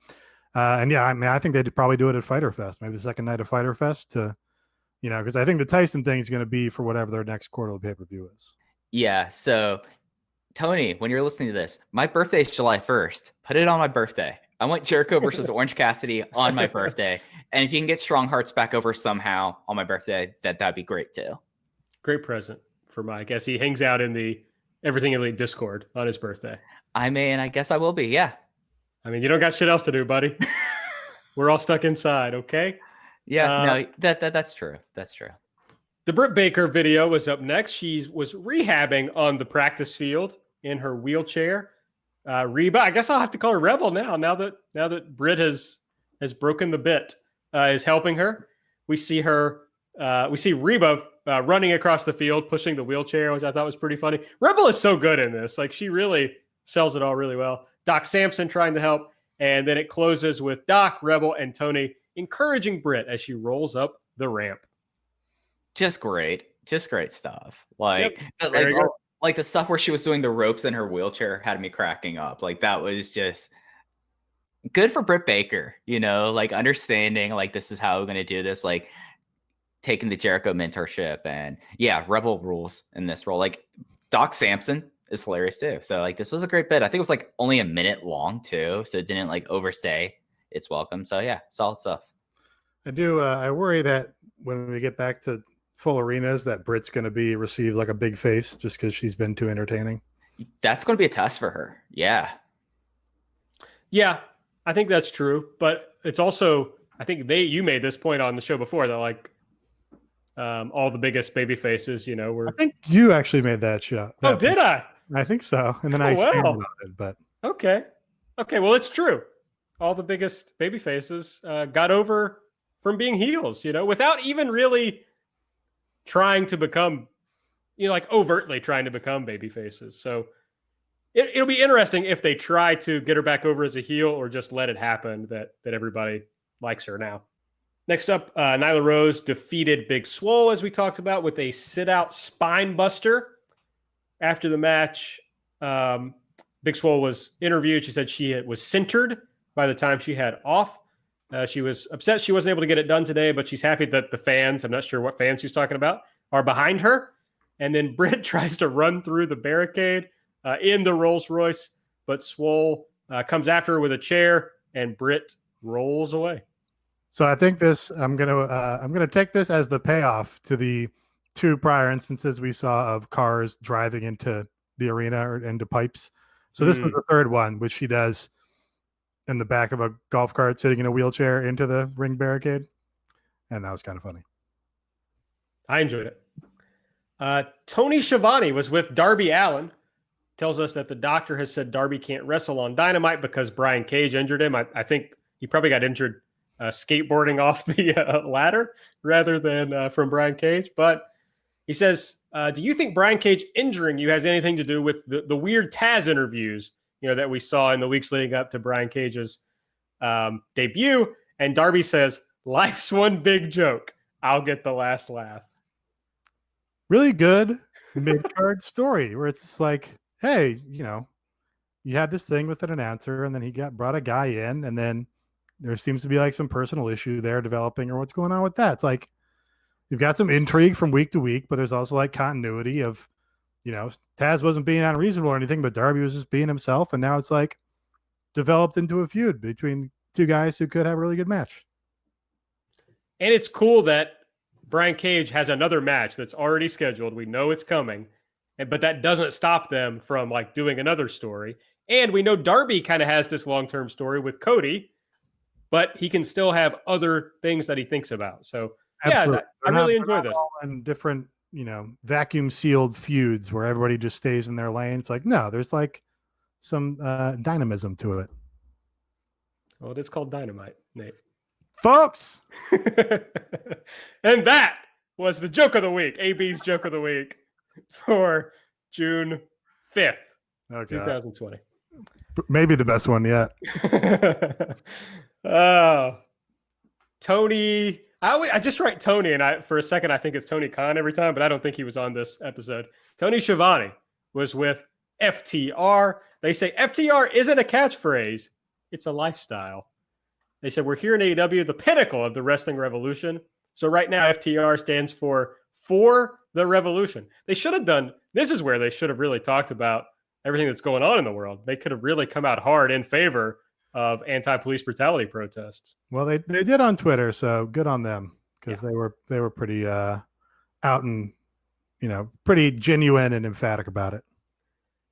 And yeah, I mean, I think they'd probably do it at Fyter Fest, maybe the second night of Fyter Fest to, because I think the Tyson thing is going to be for whatever their next quarterly pay-per-view is. Yeah. So Tony, when you're listening to this, my birthday is July 1st. Put it on my birthday. I want Jericho versus Orange Cassidy on my birthday. And if you can get Strong Hearts back over somehow on my birthday, that'd be great too. Great present for Mike as he hangs out in the Everything Elite Discord on his birthday. I mean, I guess I will be. Yeah. I mean, you don't got shit else to do, buddy. We're all stuck inside, okay? Yeah, no, that's true. That's true. The Britt Baker video was up next. She was rehabbing on the practice field in her wheelchair. Reba, I guess I'll have to call her Rebel now that Britt has broken the bit, is helping her. We see Reba running across the field, pushing the wheelchair, which I thought was pretty funny. Rebel is so good in this. Like, she really sells it all really well. Doc Sampson trying to help. And then it closes with Doc, Rebel, and Tony encouraging Britt as she rolls up the ramp. Just great stuff. Like, Yep, like the stuff where she was doing the ropes in her wheelchair had me cracking up. Like, that was just good for Britt Baker, like understanding like this is how we're going to do this, like taking the Jericho mentorship. And yeah, Rebel rules in this role. Like, Doc Sampson is hilarious too. So like, this was a great bit. I think it was like only a minute long too, so it didn't like overstay its welcome. So yeah, solid stuff. I worry that when we get back to full arenas that Britt's going to be received like a big face just because she's been too entertaining. That's going to be a test for her. Yeah, I think that's true. But it's also, I think you made this point on the show before that like all the biggest baby faces, were. I think you actually made that show. Did I? I think so. And then I expanded on it, but okay. Well, it's true. All the biggest baby faces got over from being heels, without even really trying to become, like overtly trying to become baby faces. So it'll be interesting if they try to get her back over as a heel or just let it happen that everybody likes her now. Next up, Nyla Rose defeated Big Swole, as we talked about, with a sit-out spine buster. After the match, Big Swole was interviewed. She said she was centered by the time she had off. She was upset she wasn't able to get it done today, but she's happy that the fans, I'm not sure what fans she's talking about, are behind her. And then Britt tries to run through the barricade in the Rolls Royce, but Swole comes after her with a chair, and Britt rolls away. So I think I'm gonna take this as the payoff to the two prior instances we saw of cars driving into the arena or into pipes. So this was the third one, which she does in the back of a golf cart sitting in a wheelchair into the ring barricade. And that was kind of funny. I enjoyed it. Tony Schiavone was with Darby Allin. Tells us that the doctor has said Darby can't wrestle on Dynamite because Brian Cage injured him. I think he probably got injured skateboarding off the ladder rather than from Brian Cage. But he says, do you think Brian Cage injuring you has anything to do with the weird Taz interviews, that we saw in the weeks leading up to Brian Cage's debut? And Darby says, life's one big joke. I'll get the last laugh. Really good mid-card story where it's like, hey, you had this thing with an announcer and then he brought a guy in and then there seems to be like some personal issue there developing or what's going on with that. It's like, you've got some intrigue from week to week, but there's also like continuity of, Taz wasn't being unreasonable or anything, but Darby was just being himself. And now it's like developed into a feud between two guys who could have a really good match. And it's cool that Brian Cage has another match that's already scheduled. We know it's coming, but that doesn't stop them from like doing another story. And we know Darby kind of has this long-term story with Cody, but he can still have other things that he thinks about. So Absolutely. I really enjoy this. And different, vacuum sealed feuds where everybody just stays in their lane. It's like, no, there's like some dynamism to it. Well, it's called Dynamite, Nate. Folks. And that was the joke of the week, AB's joke of the week for June 5th, 2020. Maybe the best one yet. Oh, Tony. I just write Tony, and for a second I think it's Tony Khan every time, but I don't think he was on this episode. Tony Schiavone was with FTR. They say FTR isn't a catchphrase; it's a lifestyle. They said we're here in AEW, the pinnacle of the wrestling revolution. So right now, FTR stands for the revolution. They should have done. This is where they should have really talked about everything that's going on in the world. They could have really come out hard in favor of anti-police brutality protests. Well, they did on Twitter, so good on them, because they were pretty out and pretty genuine and emphatic about it.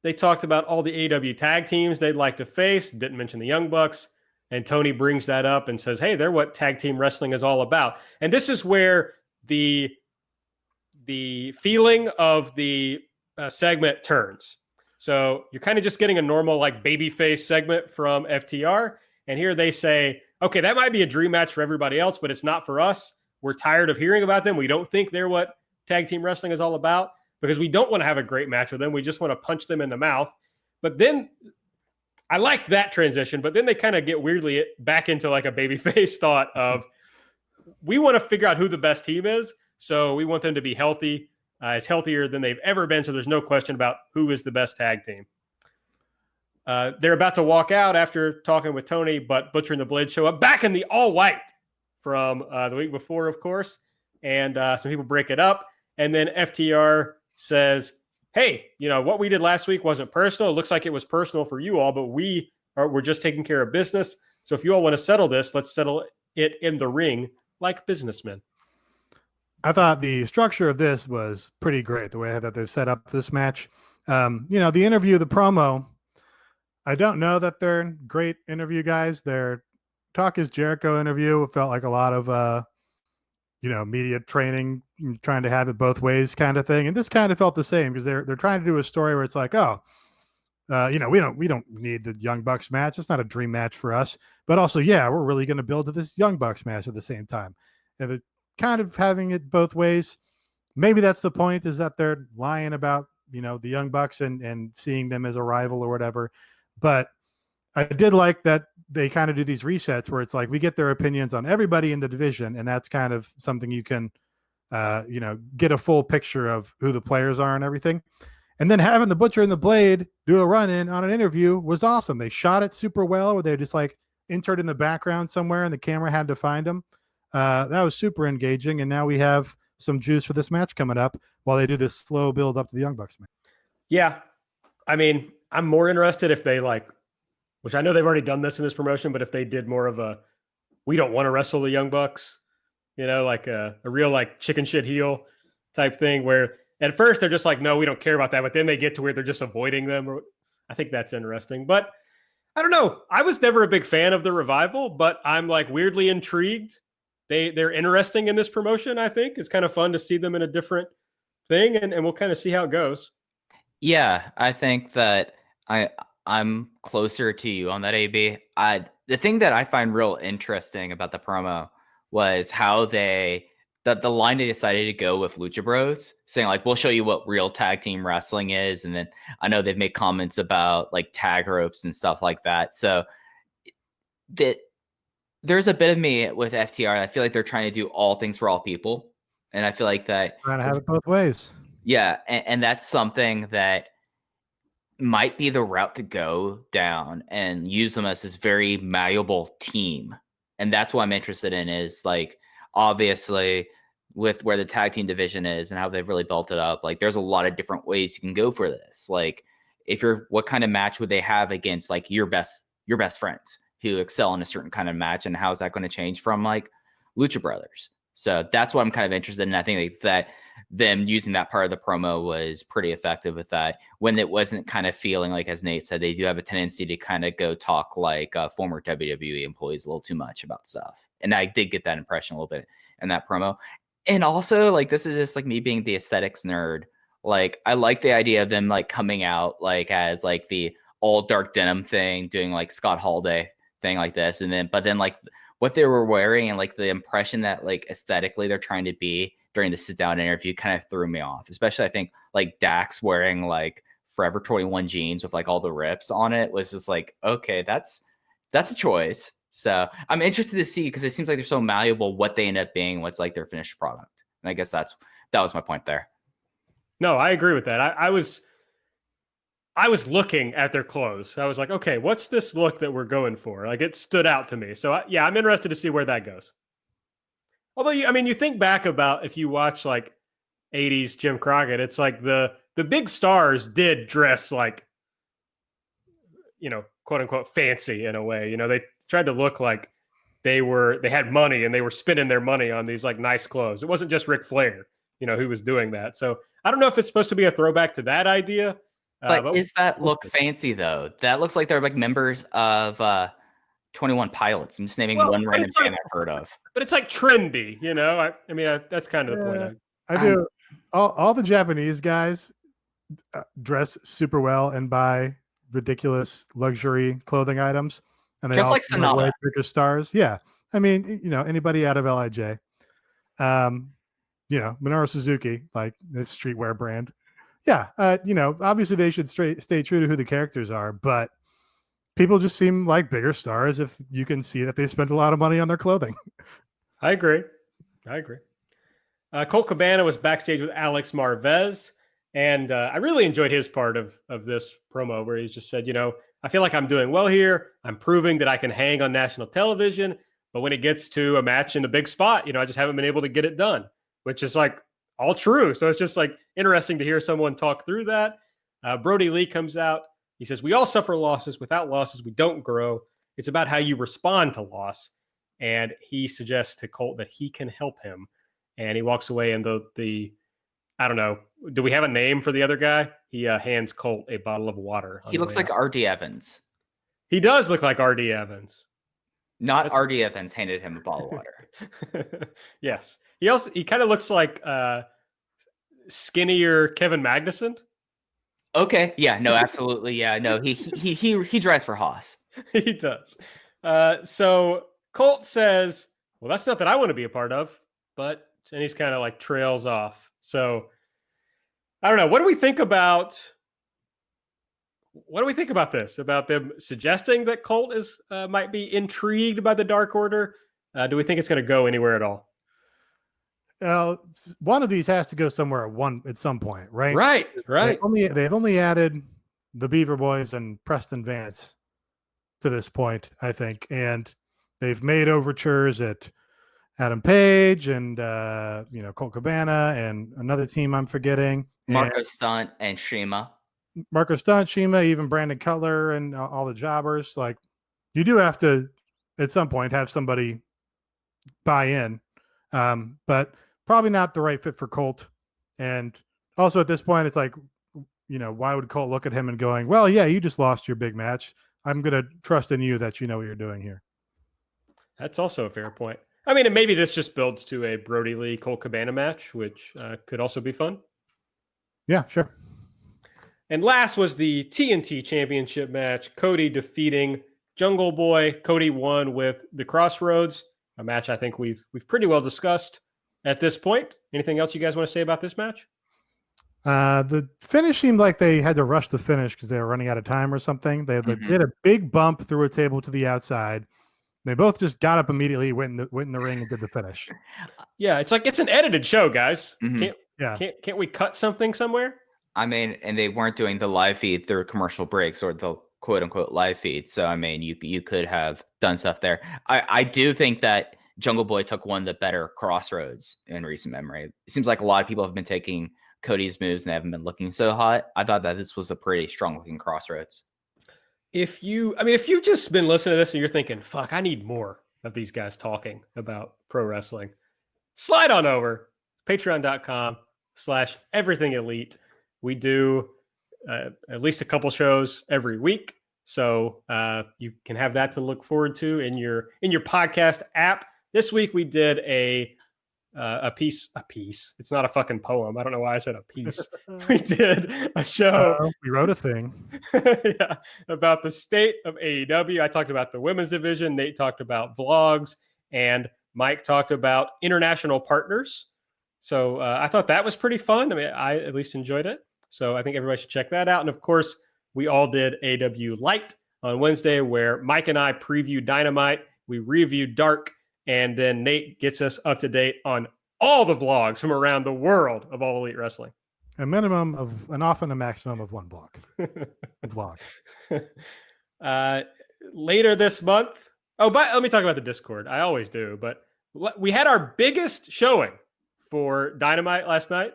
They talked about all the AEW tag teams they'd like to face. Didn't mention the Young Bucks, and Tony brings that up and says, "Hey, they're what tag team wrestling is all about." And this is where the feeling of the segment turns. So you're kind of just getting a normal like babyface segment from FTR. And here they say, okay, that might be a dream match for everybody else, but it's not for us. We're tired of hearing about them. We don't think they're what tag team wrestling is all about, because we don't want to have a great match with them. We just want to punch them in the mouth. But then I liked that transition, but then they kind of get weirdly back into like a babyface thought of, we want to figure out who the best team is. So we want them to be healthy. It's healthier than they've ever been, so there's no question about who is the best tag team. They're about to walk out after talking with Tony, but Butcher and the Blade show up back in the all-white from the week before, of course, and some people break it up, and then FTR says, hey, what we did last week wasn't personal. It looks like it was personal for you all, but we're just taking care of business. So if you all want to settle this, let's settle it in the ring like businessmen. I thought the structure of this was pretty great, the way that they've set up this match. The interview, the promo, I don't know that they're great interview guys. Their Talk is Jericho interview felt like a lot of, media training, trying to have it both ways kind of thing. And this kind of felt the same, because they're trying to do a story where it's like, we don't need the Young Bucks match. It's not a dream match for us. But also, we're really going to build to this Young Bucks match at the same time. And the kind of having it both ways. Maybe that's the point, is that they're lying about, the Young Bucks and seeing them as a rival or whatever. But I did like that they kind of do these resets where it's like, we get their opinions on everybody in the division. And that's kind of something you can, get a full picture of who the players are and everything. And then having the Butcher and the Blade do a run-in on an interview was awesome. They shot it super well, where they just like entered in the background somewhere and the camera had to find them. That was super engaging, and now we have some juice for this match coming up while they do this slow build up to the Young Bucks match. Yeah, I mean, I'm more interested if they which I know they've already done this in this promotion, but if they did more of a, we don't want to wrestle the Young Bucks, like a real like chicken shit heel type thing, where at first they're just like, no, we don't care about that, but then they get to where they're just avoiding them. I think that's interesting, but I don't know. I was never a big fan of the Revival, but I'm like weirdly intrigued. They're interesting in this promotion. I think it's kind of fun to see them in a different thing, and we'll kind of see how it goes. Yeah, I think that I'm closer to you on that, AB. The thing that I find real interesting about the promo was how the line they decided to go with Lucha Bros, saying like, we'll show you what real tag team wrestling is. And then I know they've made comments about like tag ropes and stuff like that. So there's a bit of me with FTR. I feel like they're trying to do all things for all people. And I feel like that trying to have it both ways. Yeah. And that's something that might be the route to go down, and use them as this very malleable team. And that's what I'm interested in, is like, obviously with where the tag team division is and how they've really built it up, like there's a lot of different ways you can go for this. Like what kind of match would they have against like your best friends who excel in a certain kind of match, and how is that going to change from like Lucha Brothers? So that's what I'm kind of interested in. I think that them using that part of the promo was pretty effective with that, when it wasn't kind of feeling like, as Nate said, they do have a tendency to kind of go talk like former WWE employees a little too much about stuff. And I did get that impression a little bit in that promo. And also, like, this is just like me being the aesthetics nerd. Like, I like the idea of them like coming out like as like the all dark denim thing, doing like Scott Hall-Day thing like this. But then like what they were wearing and like the impression that like aesthetically they're trying to be during the sit down interview kind of threw me off. Especially I think like Dax wearing like Forever 21 jeans with like all the rips on it was just like, okay, that's a choice. So I'm interested to see, because it seems like they're so malleable, what they end up being, what's like their finished product. And I guess that was my point there. No, I agree with that. I was looking at their clothes. I was like, okay, what's this look that we're going for? Like, it stood out to me. So I'm interested to see where that goes. Although, you think back about if you watch like 80s Jim Crockett, it's like the big stars did dress like, quote unquote fancy in a way. They tried to look like they had money and they were spending their money on these like nice clothes. It wasn't just Ric Flair, who was doing that. So I don't know if it's supposed to be a throwback to that idea. But is that look fancy though? That looks like they're like members of 21 Pilots. I'm just naming one random band I've heard of. But it's like trendy, that's kind of the point. I do. All the Japanese guys dress super well and buy ridiculous luxury clothing items, and they just all like Sonata, bigger stars. Yeah, I mean, anybody out of LIJ, Minoru Suzuki, like this streetwear brand. Yeah, obviously they should stay true to who the characters are, but people just seem like bigger stars if you can see that they spent a lot of money on their clothing. I agree. Colt Cabana was backstage with Alex Marvez, and I really enjoyed his part of this promo where he just said, I feel like I'm doing well here. I'm proving that I can hang on national television, but when it gets to a match in a big spot, I just haven't been able to get it done, which is like all true. So it's just like interesting to hear someone talk through that. Brody Lee comes out. He says, we all suffer losses. Without losses, we don't grow. It's about how you respond to loss. And he suggests to Colt that he can help him. And he walks away, and the I don't know. Do we have a name for the other guy? He hands Colt a bottle of water. He looks like R.D. Evans. He does look like R.D. Evans. Not R.D. Evans handed him a bottle of water. Yes. He kind of looks like skinnier Kevin Magnuson. Okay. Yeah. No. Absolutely. Yeah. No. He drives for Haas. He does. So Colt says, "Well, that's not that I want to be a part of," and he's kind of like trails off. So I don't know. What do we think about this? About them suggesting that Colt is might be intrigued by the Dark Order? Do we think it's going to go anywhere at all? One of these has to go somewhere at some point, right? Right. They've only added the Beaver Boys and Preston Vance to this point, I think, and they've made overtures at Adam Page and Colt Cabana and another team I'm forgetting, Marco Stunt and Shima, even Brandon Cutler and all the jobbers. Like, you do have to at some point have somebody buy in, but probably not the right fit for Colt. And also at this point, it's like, why would Colt look at him and going, well, yeah, you just lost your big match. I'm going to trust in you that you know what you're doing here. That's also a fair point. I mean, and maybe this just builds to a Brody Lee Colt Cabana match, which could also be fun. Yeah, sure. And last was the TNT Championship match. Cody defeating Jungle Boy. Cody won with the Crossroads, a match I think we've pretty well discussed at this point. Anything else you guys want to say about this match? The finish seemed like they had to rush the finish because they were running out of time or something. They did a big bump through a table to the outside. They both just got up immediately, went in the ring, and did the finish. Yeah, it's like it's an edited show, guys. Mm-hmm. Can't we cut something somewhere? I mean, and they weren't doing the live feed through commercial breaks or the quote unquote live feed. So I mean, you could have done stuff there. I do think that Jungle Boy took one of the better Crossroads in recent memory. It seems like a lot of people have been taking Cody's moves and they haven't been looking so hot. I thought that this was a pretty strong looking Crossroads. If you've just been listening to this and you're thinking, fuck, I need more of these guys talking about pro wrestling, slide on over patreon.com/everythingelite. We do at least a couple shows every week. So you can have that to look forward to in your podcast app. This week we did a piece. It's not a fucking poem. I don't know why I said a piece. We did a show. We wrote a thing. Yeah, about the state of AEW. I talked about the women's division. Nate talked about vlogs, and Mike talked about international partners. So I thought that was pretty fun. I mean, I at least enjoyed it. So I think everybody should check that out. And of course, we all did AEW Light on Wednesday, where Mike and I previewed Dynamite. We review Dark, and then Nate gets us up to date on all the vlogs from around the world of All Elite Wrestling. A minimum of, and often a maximum of one vlog. Later this month. Oh, but let me talk about the Discord. I always do, but we had our biggest showing for Dynamite last night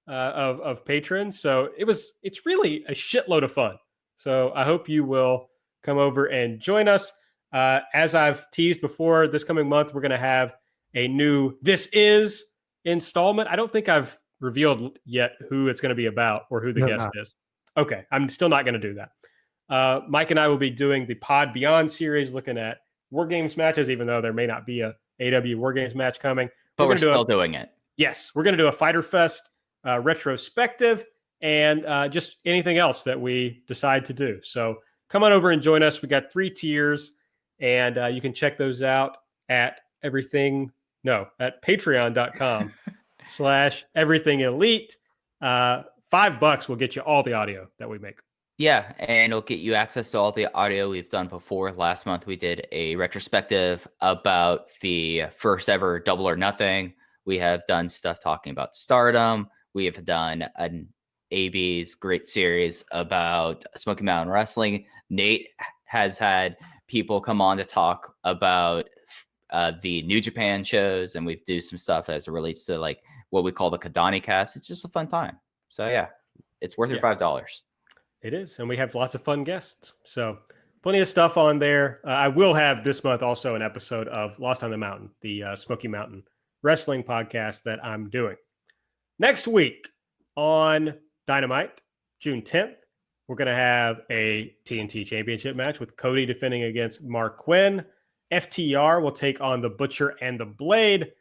of patrons. So it's really a shitload of fun. So I hope you will come over and join us. As I've teased before, this coming month, we're going to have a new This Is installment. I don't think I've revealed yet who it's going to be about or who the guest is. Okay, I'm still not going to do that. Mike and I will be doing the Pod Beyond series, looking at War Games matches, even though there may not be a AEW War Games match coming. But we're still doing it. Yes, we're going to do a Fyter Fest retrospective and just anything else that we decide to do. So come on over and join us. We got 3 tiers, and you can check those out at patreon.com/everythingelite. $5 will get you all the audio that we make. Yeah, and it'll get you access to all the audio we've done before. Last month, we did a retrospective about the first ever Double or Nothing. We have done stuff talking about Stardom. We have done an AB's great series about Smoky Mountain Wrestling. Nate has had people come on to talk about the New Japan shows, and we've do some stuff as it relates to like what we call the Kadani cast. It's just a fun time. So yeah, it's worth your $5. It is, and we have lots of fun guests. So plenty of stuff on there. I will have this month also an episode of Lost on the Mountain, the Smoky Mountain Wrestling podcast that I'm doing. Next week on Dynamite, June 10th, we're going to have a TNT Championship match with Cody defending against Mark Quinn. FTR will take on the Butcher and the Blade.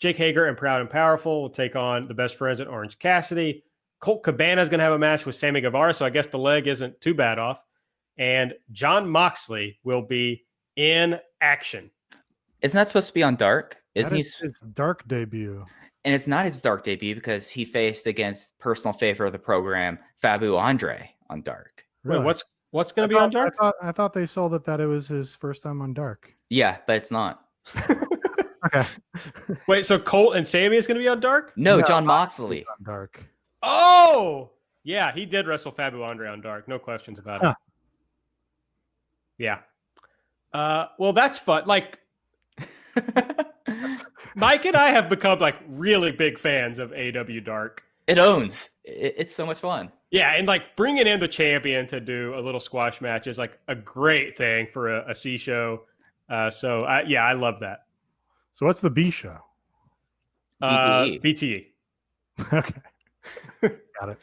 Jake Hager and Proud and Powerful will take on the Best Friends at Orange Cassidy. Colt Cabana is going to have a match with Sammy Guevara, so I guess the leg isn't too bad off. And Jon Moxley will be in action. Isn't that supposed to be on Dark? Isn't his Dark debut? And it's not his Dark debut because he faced against personal favorite of the program, Fabu Andre, on Dark. Really? Wait, what's going to be on Dark? I thought they sold it that it was his first time on Dark. Yeah, but it's not. Okay. Wait, so Colt and Sammy is going to be on Dark? No, Jon Moxley. On Dark. Oh, yeah, he did wrestle Fabu Andre on Dark. No questions about it. Yeah. Well, that's fun. Like, Mike and I have become like really big fans of AEW Dark. It owns. It's so much fun. Yeah, and like bringing in the champion to do a little squash match is like a great thing for a C show. So I love that. So what's the B show? BTE. Okay. Got it.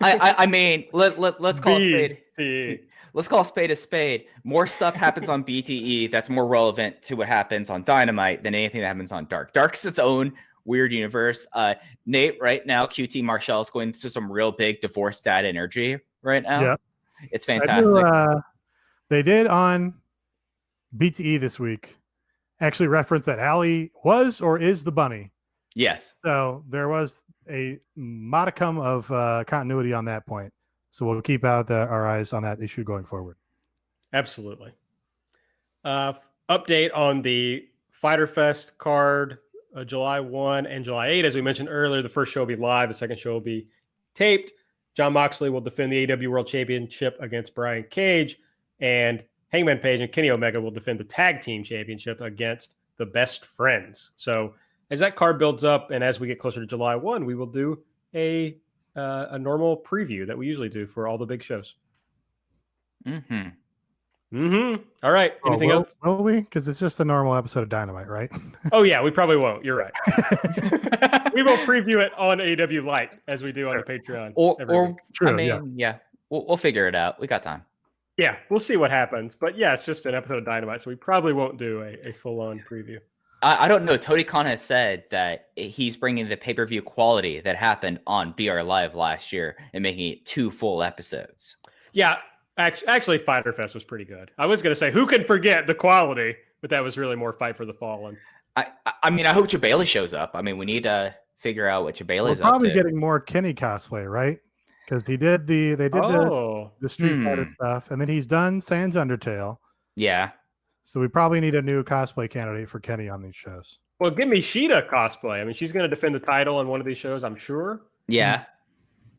I mean, let's call it BTE. Let's call spade a spade. More stuff happens on BTE that's more relevant to what happens on Dynamite than anything that happens on Dark. Dark's its own weird universe. Nate, right now, QT Marshall is going through some real big divorce dad energy right now. Yeah. It's fantastic. They did on BTE this week actually reference that Allie was or is the bunny. Yes. So there was a modicum of continuity on that point. So we'll keep out our eyes on that issue going forward. Absolutely. Update on the Fyter Fest card, July 1 and July 8. As we mentioned earlier, the first show will be live. The second show will be taped. Jon Moxley will defend the AEW World Championship against Brian Cage. And Hangman Page and Kenny Omega will defend the Tag Team Championship against the Best Friends. So as that card builds up and as we get closer to July 1, we will do a normal preview that we usually do for all the big shows. Mm-hmm. Mm-hmm. All right. Anything else? Will we? Because it's just a normal episode of Dynamite, right? Oh, yeah. We probably won't. You're right. We will preview it on AEW Light as we do on the Patreon. True, I mean, yeah. We'll figure it out. We got time. Yeah. We'll see what happens. But yeah, it's just an episode of Dynamite, so we probably won't do a full-on preview. I don't know. Tony Khan has said that he's bringing the pay-per-view quality that happened on BR Live last year and making it 2 full episodes. Yeah, actually, Fyter Fest was pretty good. I was going to say, who can forget the quality? But that was really more Fight for the Fallen. I mean, I hope Jabela shows up. I mean, we need to figure out what Jabela is up to. We're probably getting more Kenny cosplay, right? Because they did the Street Fighter stuff, and then he's done Sans Undertale. Yeah. So we probably need a new cosplay candidate for Kenny on these shows. Well, give me Sheeta cosplay. I mean, she's going to defend the title on one of these shows, I'm sure. Yeah.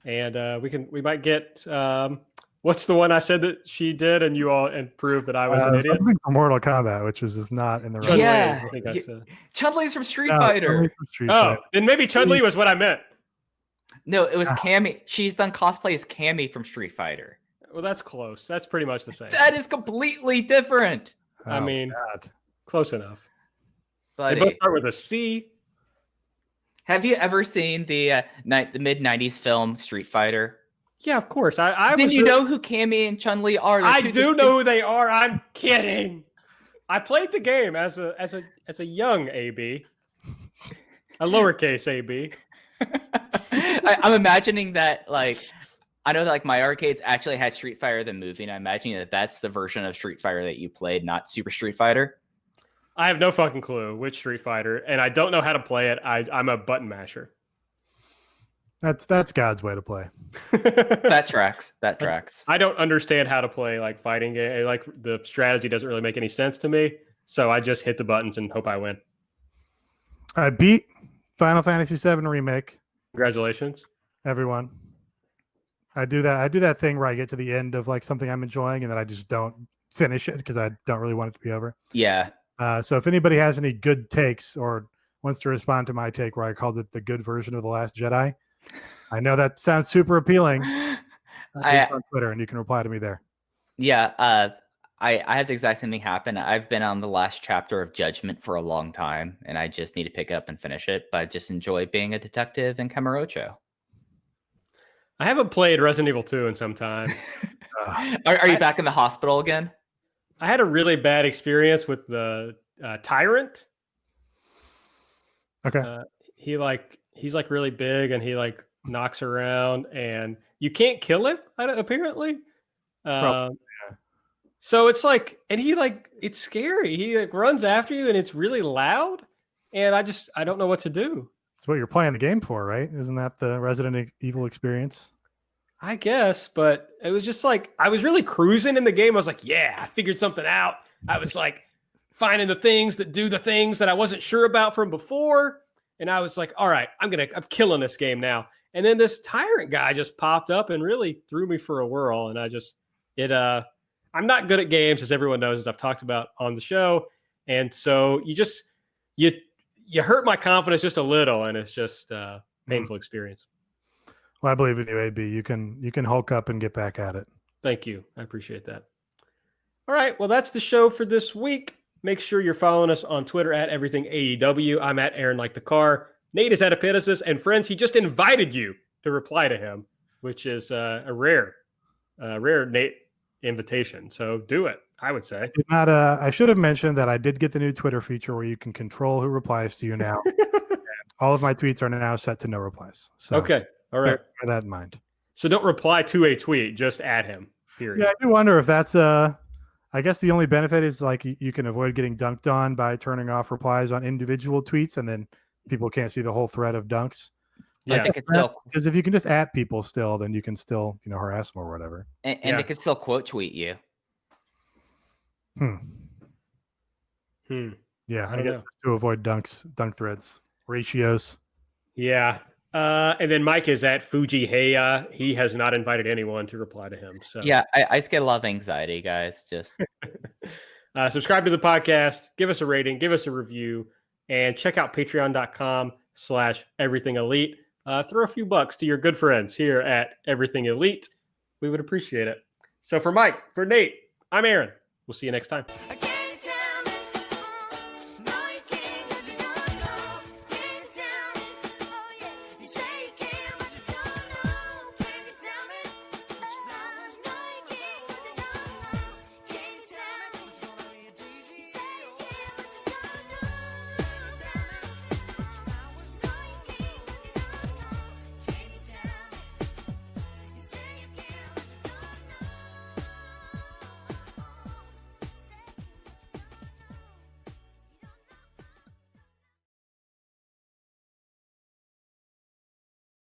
And we might get what's the one I said that she did, and you all proved that I was an idiot. Something from Mortal Kombat, which is just not in the right. Chun-Li, Yeah. I think that's Chun-Li's from Street No, Fighter. Chun-Li from Street Oh, Fighter. then maybe Chun-Li was what I meant. No, it was Cammy. She's done cosplay as Cammy from Street Fighter. Well, that's close. That's pretty much the same. That is completely different. I mean, God. close enough. They Buddy. both start with a C. Have you ever seen the mid-90s film Street Fighter? Yeah, of course. I Then was you know who Cammy and Chun-Li are. They're I two do distinct- know who they are. I'm kidding. I played the game as a young AB, a lowercase AB. I'm imagining that, like, I know that, like, my arcades actually had Street Fighter the movie, and I'm imagining that that's the version of Street Fighter that you played, not Super Street Fighter. I have no fucking clue which Street Fighter, and I don't know how to play it. I'm a button masher. That's God's way to play. That tracks. That tracks. I don't understand how to play like fighting game. Like the strategy doesn't really make any sense to me. So I just hit the buttons and hope I win. I beat Final Fantasy VII Remake. Congratulations. Everyone. I do that thing where I get to the end of like something I'm enjoying and then I just don't finish it because I don't really want it to be over. Yeah. So if anybody has any good takes or wants to respond to my take where I called it the good version of The Last Jedi, I know that sounds super appealing. On Twitter, and you can reply to me there. Yeah. I had the exact same thing happen. I've been on the last chapter of Judgment for a long time, and I just need to pick it up and finish it. But I just enjoy being a detective in Kamurocho. I haven't played Resident Evil 2 in some time. Are you back in the hospital again? I had a really bad experience with the Tyrant. Okay. He's like really big and he like knocks around and you can't kill him apparently. So it's like, and he like, it's scary. He like runs after you and it's really loud. And I don't know what to do. That's what you're playing the game for, right? Isn't that the Resident Evil experience? I guess, but it was just like, I was really cruising in the game. I was like, yeah, I figured something out. I was like finding the things that do the things that I wasn't sure about from before. And I was like, all right, I'm killing this game now. And then this Tyrant guy just popped up and really threw me for a whirl. And I'm not good at games, as everyone knows, as I've talked about on the show. And so you hurt my confidence just a little, and it's just a painful experience. Well, I believe in you, AB. You can hulk up and get back at it. Thank you. I appreciate that. All right. Well, that's the show for this week. Make sure you're following us on Twitter at Everything AEW. I'm at Aaron Like the Car. Nate is at Epitasis. And friends, he just invited you to reply to him, which is a rare Nate invitation. So do it, I would say. I should have mentioned that I did get the new Twitter feature where you can control who replies to you now. All of my tweets are now set to no replies. So okay. All right. Bear that in mind. So don't reply to a tweet, just add him. Period. Yeah, I do wonder if that's I guess the only benefit is like you can avoid getting dunked on by turning off replies on individual tweets, and then people can't see the whole thread of dunks. Yeah. I think it's still, Because if you can just at people still, then you can still harass them or whatever. and it can still quote tweet you. Yeah, I I don't guess know. to avoid dunk threads, ratios. Yeah. And then Mike is at Fuji Heya. He has not invited anyone to reply to him. So Yeah, I just get a lot of anxiety, guys. Just subscribe to the podcast, give us a rating, give us a review, and check out patreon.com/Everything Elite. Throw a few bucks to your good friends here at Everything Elite. We would appreciate it. So for Mike, for Nate, I'm Aaron. We'll see you next time.